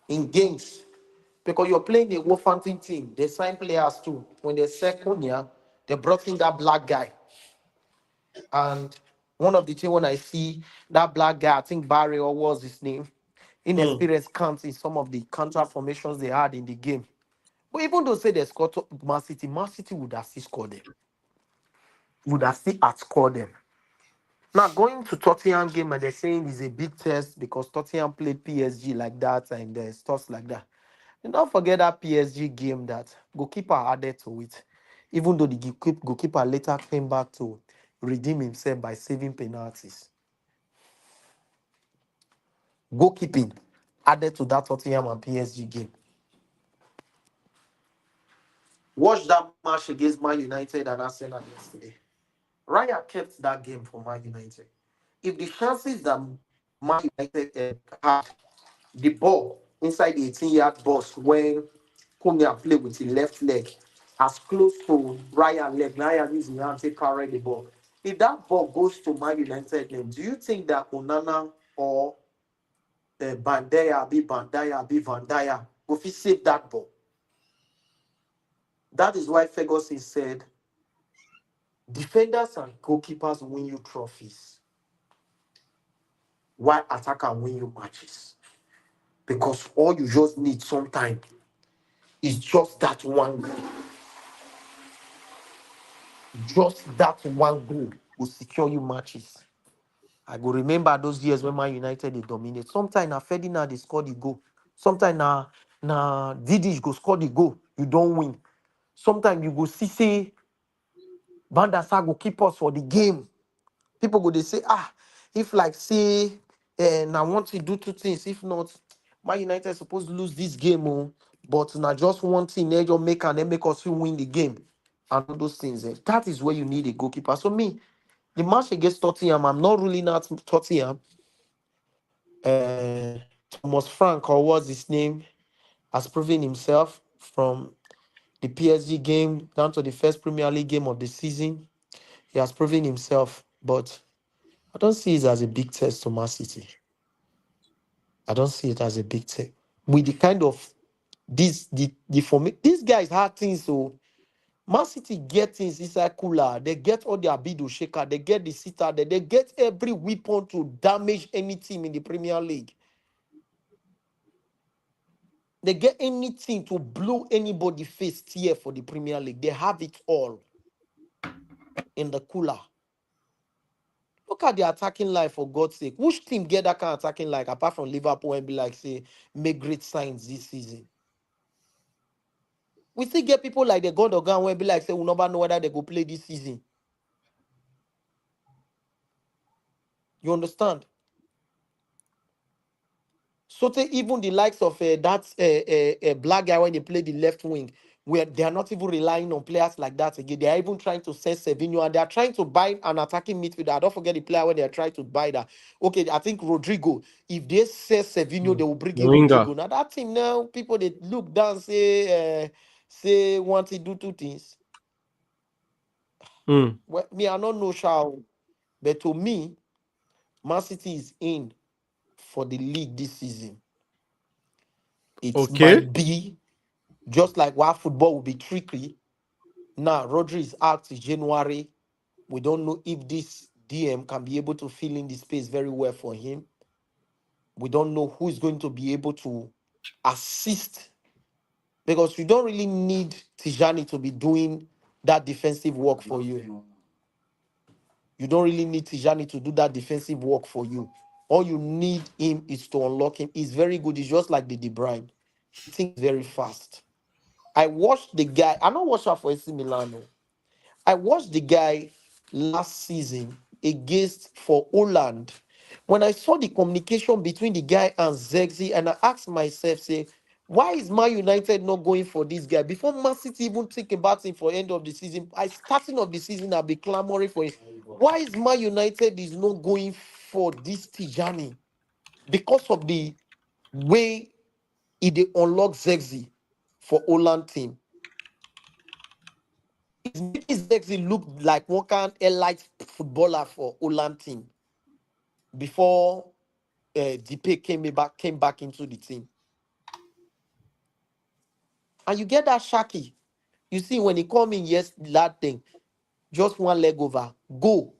In games. Because you're playing a Wolverhampton team. They sign players too. When they second year, they brought in that black guy. And one of the things when I see that black guy, I think Barry or what was his name, inexperience counts in some of the counter formations they had in the game. But even though say they scored to Man City would have still scored them. Would have still outscored them. Now going to Tottenham game and they're saying it's a big test because Tottenham played PSG like that and stuff like that. And don't forget that PSG game that goalkeeper added to it, even though the goalkeeper later came back to redeem himself by saving penalties. Goalkeeping added to that Tottenham and PSG game. Watch that match against Man United and Arsenal yesterday. Raya kept that game for Man United. If the chances that Man United had the ball inside the 18-yard box when Cunha played with the left leg as close to Ryan leg, Ryan using the hand to carry the ball. If that ball goes to Man United, then do you think that Onana or Bandaya Vandaya will save that ball? That is why Ferguson said, defenders and goalkeepers win you trophies, while attackers win you matches. Because all you just need sometimes is just that one goal. Just that one goal will secure you matches. I go remember those years when Man United they dominate. Sometimes na Ferdinand they score the goal. Sometimes na Didic go score the goal. You don't win. Sometimes you go see say Van der Sar go keep us for the game. People go they say if like say now want to do 2 things. If not, Man United supposed to lose this game, but now just one thing they just make and then make us win the game. And all those things. That is where you need a goalkeeper. So me, the match against Tottenham, I'm not ruling out Tottenham. Thomas Frank, or what's his name, has proven himself from the PSG game down to the first Premier League game of the season. He has proven himself, but I don't see it as a big test to Man City. I don't see it as a big test. With the kind of these guys had things, so Man City get things inside cooler. They get all their bido shaker. They get the sitter. They get every weapon to damage any team in the Premier League. They get anything to blow anybody's face here for the Premier League. They have it all in the cooler. Look at the attacking line, for God's sake. Which team get that kind of attacking line apart from Liverpool and be like, say, make great signs this season? We still get people like the God of God and be like, say, we never know whether they go play this season. You understand? So even the likes of that black guy when they play the left wing, where they are not even relying on players like that again. They are even trying to sell Savinho and they are trying to buy an attacking midfielder. Don't forget the player when they are trying to buy that. Okay, I think Rodrigo. If they sell Savinho, they will bring in Rodrigo. Now that team now, people they look down say want to do 2 things. Well, me I don't know Shao, but to me, Man City is in for the league this season. It might be just like why football will be tricky. Now, Rodri is out in January. We don't know if this DM can be able to fill in the space very well for him. We don't know who is going to be able to assist because you don't really need Tijani to be doing that defensive work for you. You don't really need Tijani to do that defensive work for you. All you need him is to unlock him. He's very good. He's just like the De Bruyne. He thinks very fast. I watched the guy. I don't watch her for AC Milan. No. I watched the guy last season against for Holland. When I saw the communication between the guy and Zexi, and I asked myself, say, why is Man United not going for this guy? Before Man City even think about him for end of the season, starting of the season, I'll be clamoring for him. Why is Man United is not going for this Tijani? Because of the way he dey unlock Zexi for Holland team. It's making Zexi look like one kind elite footballer for Holland team before Dipe came back into the team. And you get that Shaki. You see, when he come in, yes, that thing, just one leg over, go.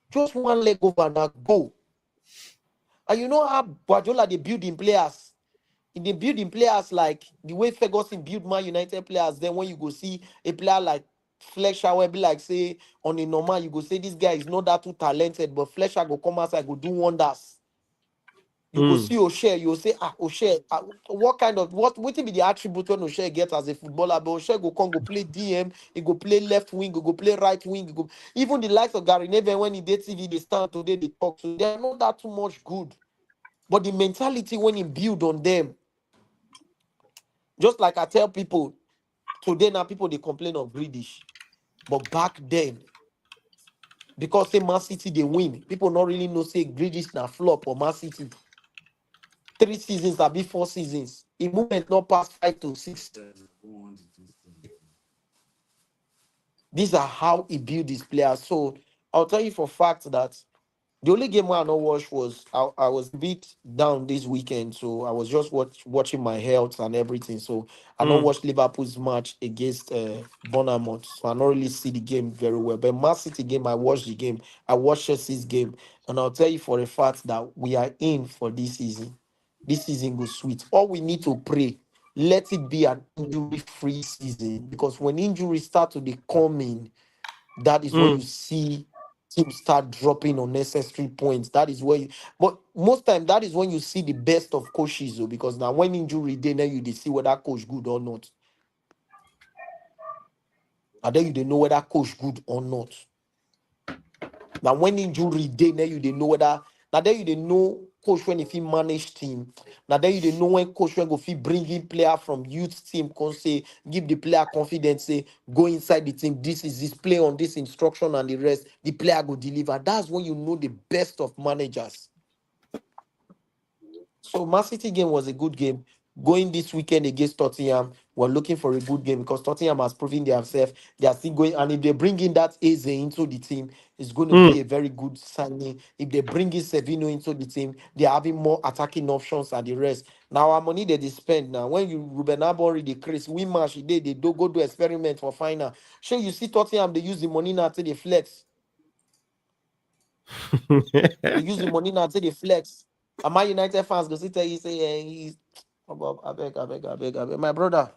Just one leg over now, go. And you know how Guardiola they building players. They building players like the way Ferguson build Man United players. Then when you go see a player like Fletcher, will be like say on a normal, you go say this guy is not that too talented, but Fletcher go come outside, go do wonders. You go see O'Shea, you say, O'Shea, what will be the attribute when O'Shea gets as a footballer? But O'Shea go come, go play DM, he go play left wing, he go play right wing, even the likes of Gary Neville when he did TV, they stand today, they talk. So they're not that too much good. But the mentality when he build on them, just like I tell people, today now people they complain of British. But back then, because say Man City they win, people not really know say British na flop or Man City. 3 seasons, that be 4 seasons. In movement not past 5 to 6. These are how he built his players. So I'll tell you for a fact that the only game I not watched was I was a bit down this weekend, so I was just watching my health and everything. So I don't watch Liverpool's match against Bournemouth, so I don't really see the game very well. But Man City game, I watched the game. I watched Chelsea's game, and I'll tell you for a fact that we are in for this season. This season goes sweet. All we need to pray, let it be an injury-free season, because when injuries start to be coming, that is when you see teams start dropping unnecessary points. That is where but most time that is when you see the best of coaches, though, because now when injury then you they see whether coach good or not. And then you they know whether coach good or not. Now when injury then you they know whether now then you they know coach when if he manage team. Now then you they know when coach when go fit bring in player from youth team can say give the player confidence, say go inside the team. This is this play on this instruction and the rest. The player go deliver. That's when you know the best of managers. So Man City game was a good game. Going this weekend against Tottenham, we're looking for a good game because Tottenham has proven themselves. They are still going, and if they bring in that Eze into the team, it's going to be a very good signing. If they bring in Sevino into the team, they're having more attacking options and the rest. Now our money they spend now. When you Ruben Amorim the Chris we match they do go do experiment for final. Sure, you see Tottenham they use the money now to the flex. They use the money now to the flex. And my United fans go sit there, you say, he's I beg. My brother,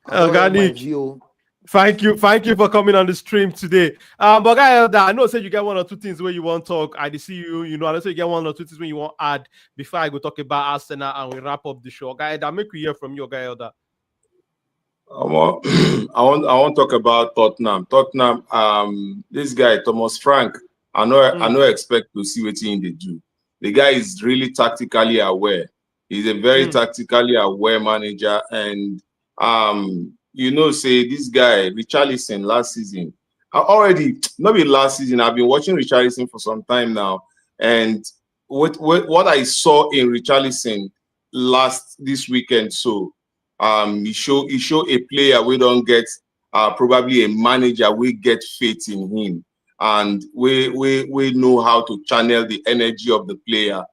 I don't have my Organic. view. Thank you for coming on the stream today. But guys, I know say you get 1 or 2 things where you want to talk. I see you, I know say you get 1 or 2 things when you want to add before I go talk about Arsenal and we wrap up the show. Guys, that make we hear from you, guy. I want to talk about Tottenham. This guy Thomas Frank. I know expect to see what they do. The guy is really tactically aware. He's a very tactically aware manager, and say this guy Richarlison last season. Not last season. I've been watching Richarlison for some time now, and what I saw in Richarlison this weekend, so. He show a player we don't get probably a manager we get faith in him, and we know how to channel the energy of the player.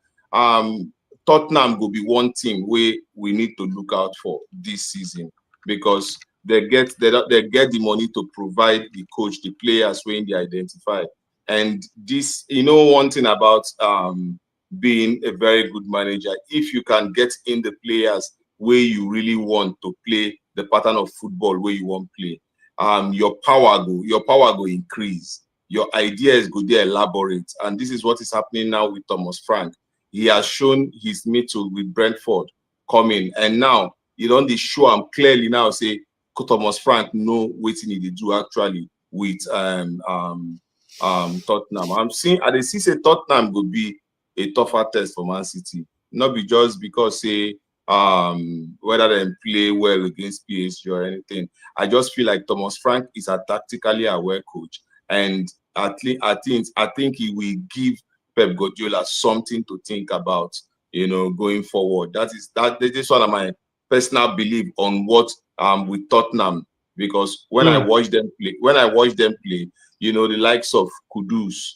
Tottenham will be one team we need to look out for this season because they get the money to provide the coach, the players when they identify. And this, one thing about being a very good manager, if you can get in the players where you really want to play the pattern of football where you want to play, your power go increase. Your ideas go there elaborate, and this is what is happening now with Thomas Frank. He has shown his mettle with Brentford coming, and now you don't they show I'm clearly now say Thomas Frank know what he need to do actually with Tottenham. I see say Tottenham would be a tougher test for Man City. Not be just because say whether they play well against PSG or anything. I just feel like Thomas Frank is a tactically aware coach, and I think he will give Pep Guardiola something to think about, going forward. That is one of my personal belief on what with Tottenham, because when I watch them play, the likes of Kudus,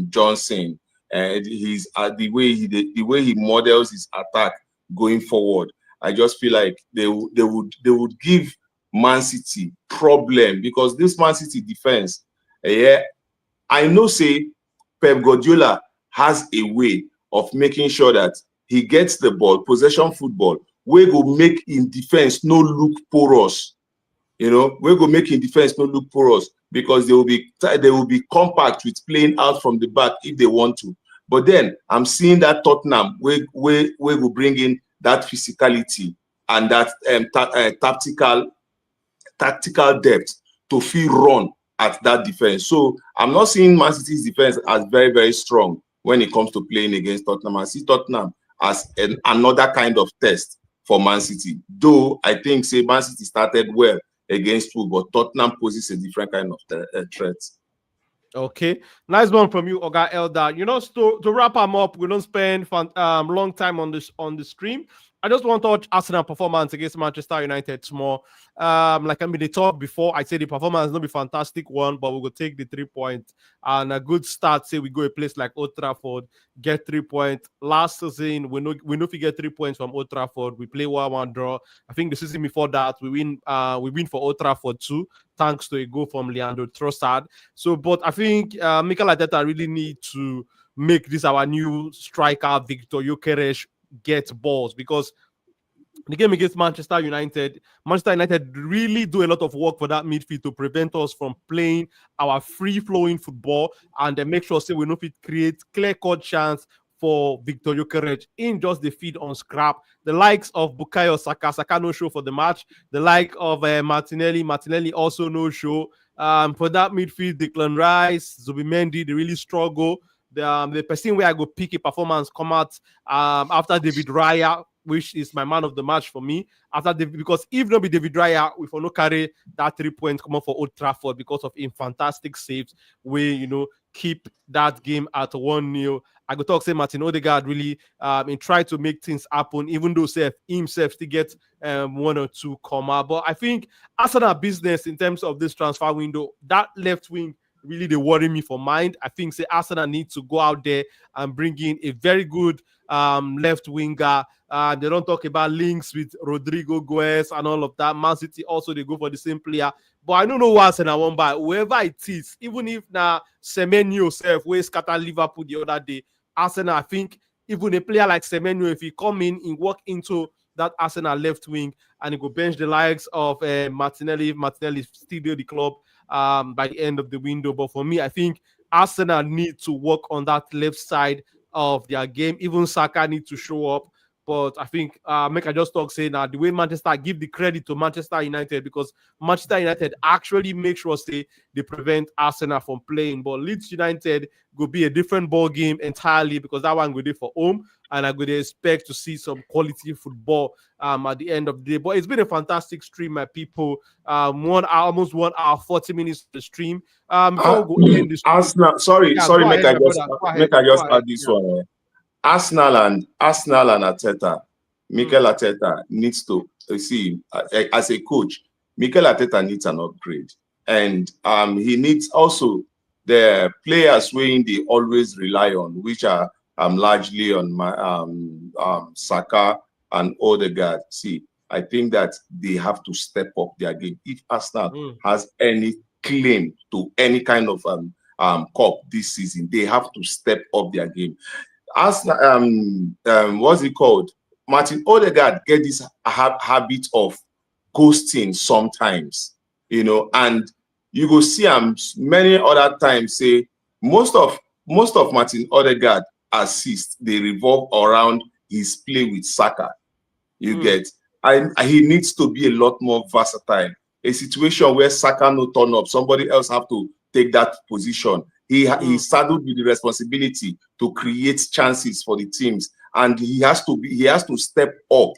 Johnson, and he's the way he models his attack going forward. I just feel like they would give Man City problem, because this Man City defense, I know say Pep Guardiola has a way of making sure that he gets the ball, possession football, we go make in defense no look porous. We go make in defense no look porous, because they will be compact with playing out from the back if they want to. But then I'm seeing that Tottenham we will bring in that physicality and that tactical depth to feel run at that defense. So I'm not seeing Man City's defense as very, very strong when it comes to playing against Tottenham. I see Tottenham as another kind of test for Man City. Though I think say Man City started well against Wolves, but Tottenham poses a different kind of threat. Okay, nice one from you, Oga Elder. To wrap them up, we don't spend long time on the stream. I just want to touch Arsenal performance against Manchester United more. They talked before, I said the performance is not be fantastic one, but we will take the 3 points and a good start. Say we go a place like Old Trafford, get 3 points. Last season, we know if we get 3 points from Old Trafford, we play 1-1 draw. I think the season before that, we win for Old Trafford too, thanks to a goal from Leandro Trossard. So, but I think Mikel Arteta really need to make this our new striker, Victor Gyökeres, get balls, because the game against Manchester United really do a lot of work for that midfield to prevent us from playing our free-flowing football, and then make sure we know if it creates clear-cut chance for Victor Gyökeres in just the feed on scrap. The likes of Bukayo Saka no show for the match. The like of Martinelli also no show. For that midfield, Declan Rice, Zubimendi, they really struggle. The person where I go pick a performance come out after David Raya, which is my man of the match for me. Because if not be David Raya, we for no carry that 3 points come up for Old Trafford because of him fantastic saves. We keep that game at 1-0. I go talk say Martin Odegaard really try to make things happen, even though himself still get 1 or 2 comma. But I think Arsenal business in terms of this transfer window, that left wing really they worry me for mind. I think say Arsenal needs to go out there and bring in a very good left winger. They don't talk about links with Rodrigo Goes and all of that. Man City also they go for the same player. But I don't know what Arsenal won by whoever it is. Even if now Semenyo self we scatter Liverpool the other day, Arsenal, I think even a player like Semenyo, if he come in and walk into that Arsenal left wing and he go bench the likes of Martinelli still do the club by the end of the window. But for me, I think Arsenal need to work on that left side of their game. Even Saka need to show up. But I think make I just talk say now the way Manchester give the credit to Manchester United, because Manchester United actually make sure say they prevent Arsenal from playing. But Leeds United will be a different ball game entirely, because that one go there for home, and I would expect to see some quality football at the end of the day. But it's been a fantastic stream, my people. Almost 1 hour 40 minutes of the stream. Before we go end this Arsenal, sorry, make I just add this one. Arsenal and Arteta, Mikel Arteta needs to see as a coach. Mikel Arteta needs an upgrade, and he needs also the players where they always rely on, which are largely on my Saka and Odegaard. See, I think that they have to step up their game. If Arsenal has any claim to any kind of cup this season, they have to step up their game. Arsenal, what's it called? Martin Odegaard get this habit of ghosting sometimes, and you go see him many other times say most of Martin Odegaard assists they revolve around his play with Saka. You get, and he needs to be a lot more versatile. A situation where Saka no turn up, somebody else have to take that position. He's saddled with the responsibility to create chances for the teams, and he has to step up.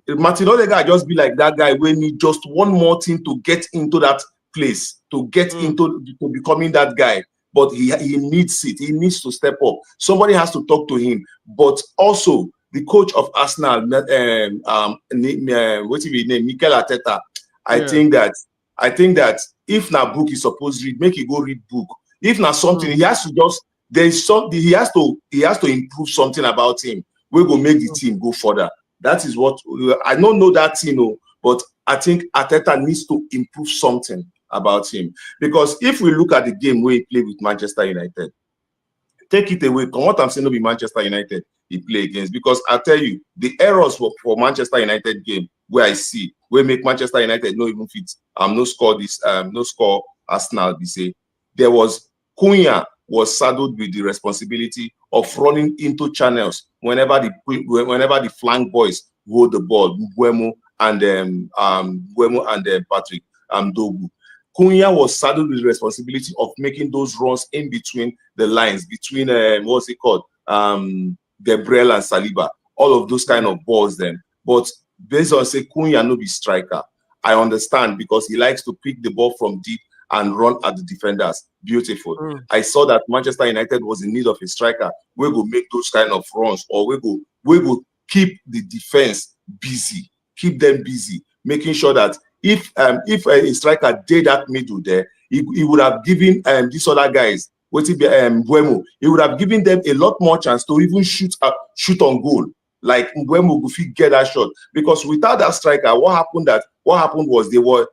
Martin Odegaard just be like that guy when he just one more thing to get into that place, to get into to becoming that guy. But he needs it. He needs to step up. Somebody has to talk to him. But also the coach of Arsenal, what's his name, Mikel Arteta. I think that if na book is supposed to read, make he go read book. If not something, he has to just he has to improve something about him. We go make the team go further. That is what I don't know that but I think Arteta needs to improve something about him, because if we look at the game where he played with Manchester United, take it away from what I'm saying, no be Manchester United he play against, because I tell you the errors for Manchester United game where I see where make Manchester United no even fit no score Arsenal. They say there was Cunha was saddled with the responsibility of running into channels whenever the flank boys hold the ball, Buemo and Patrick Dogu. Cunha was saddled with the responsibility of making those runs in between the lines, between what's it called, Gabriel and Saliba, all of those kind of balls then. But based on say Cunha no be striker, I understand, because he likes to pick the ball from deep and run at the defenders. Beautiful. I saw that Manchester United was in need of a striker. We will make those kind of runs, or we will keep the defense busy, keep them busy, making sure that if a striker did that middle there, he would have given these other guys, Buemo, he would have given them a lot more chance to even shoot on goal. Like Buemo Gufi get that shot, because without that striker, what happened was they were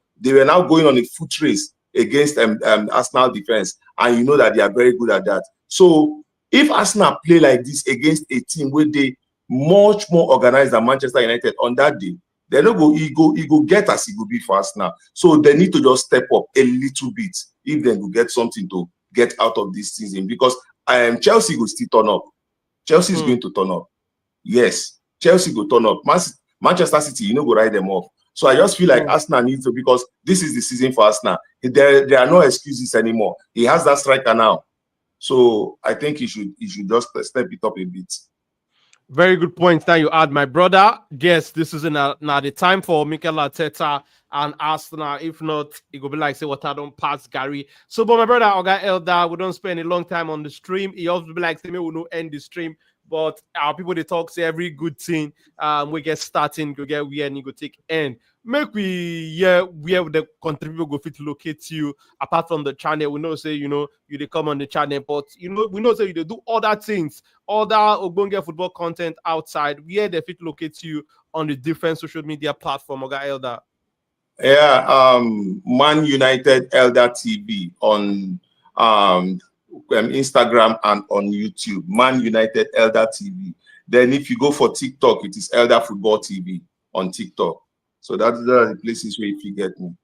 now going on a foot race against Arsenal defense, and you know that they are very good at that. So if Arsenal play like this against a team where they much more organized than Manchester United on that day, they no go go get as it go be for Arsenal. So they need to just step up a little bit if they will get something to get out of this season, because Chelsea will still turn up. Chelsea is going to turn up. Yes, Chelsea will turn up. Manchester City, you know, go ride them off. So I just feel like Arsenal needs to, because this is the season for Arsenal. There are no excuses anymore. He has that striker now. So I think he should just step it up a bit. Very good point. Now you add, my brother. Yes, this is now the time for Mikel Arteta and Arsenal. If not, it will be like say what I don't pass Gary. So, but my brother Oga Elder, we don't spend a long time on the stream. He also be like say me we no end the stream. But our people they talk say every good thing we get starting, go get where and you go take end. Make we where the country people go fit locate you apart from the channel. We know say you they come on the channel, but we know say you do other things, other Ogbonge football content outside where they fit locate you on the different social media platform. Oga Elder. Yeah, Man United Elder TV on Instagram and on YouTube. Man United Elder TV. Then if you go for TikTok, it is Elder Football TV on TikTok. So those are the places where you get me.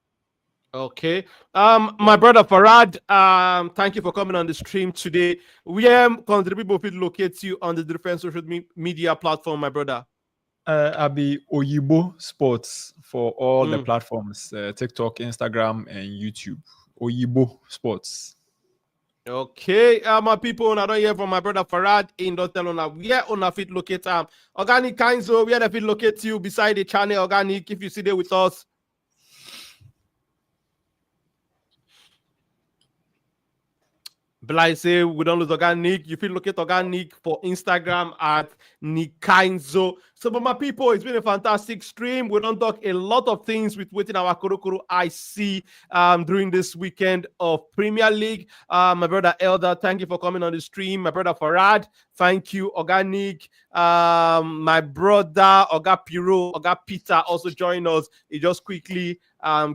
Okay. My brother Farad, thank you for coming on the stream today. Where can the people locate you on the different social media platform, my brother? I'll be Oyibo Sports for all the platforms, TikTok, Instagram, and YouTube. Oyibo Sports. Okay, my people, I don't hear from my brother Farad in don't tell on where on a fit locate Organic Kinzo, where the fit locate you beside the channel Organic if you see there with us. But like I say, we don't lose Organic. You feel locate Organic for Instagram at Nikainzo. So, but my people, it's been a fantastic stream. We don't talk a lot of things with waiting our Korokoro I see during this weekend of Premier League. My brother Elder, thank you for coming on the stream. My brother Farad, thank you. Organic, my brother Oga Piro, Oga Peter also join us. He just quickly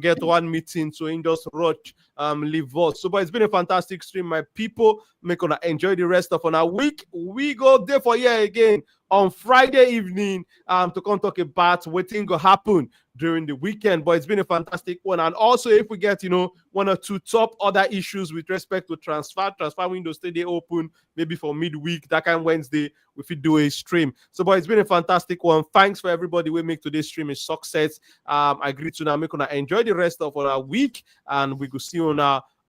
get one meeting, so he just rush leave us. So, but it's been a fantastic stream, my people. Make gonna enjoy the rest of our week. We go there for here again on Friday evening to come talk about what thing will happen during the weekend. But it's been a fantastic one. And also, if we get, one or two top other issues with respect to transfer windows, stay they open maybe for midweek, that kind of Wednesday, if we do a stream. So, but it's been a fantastic one. Thanks for everybody we make today's stream a success. I agree to now make on enjoy the rest of our week, and we will see you on our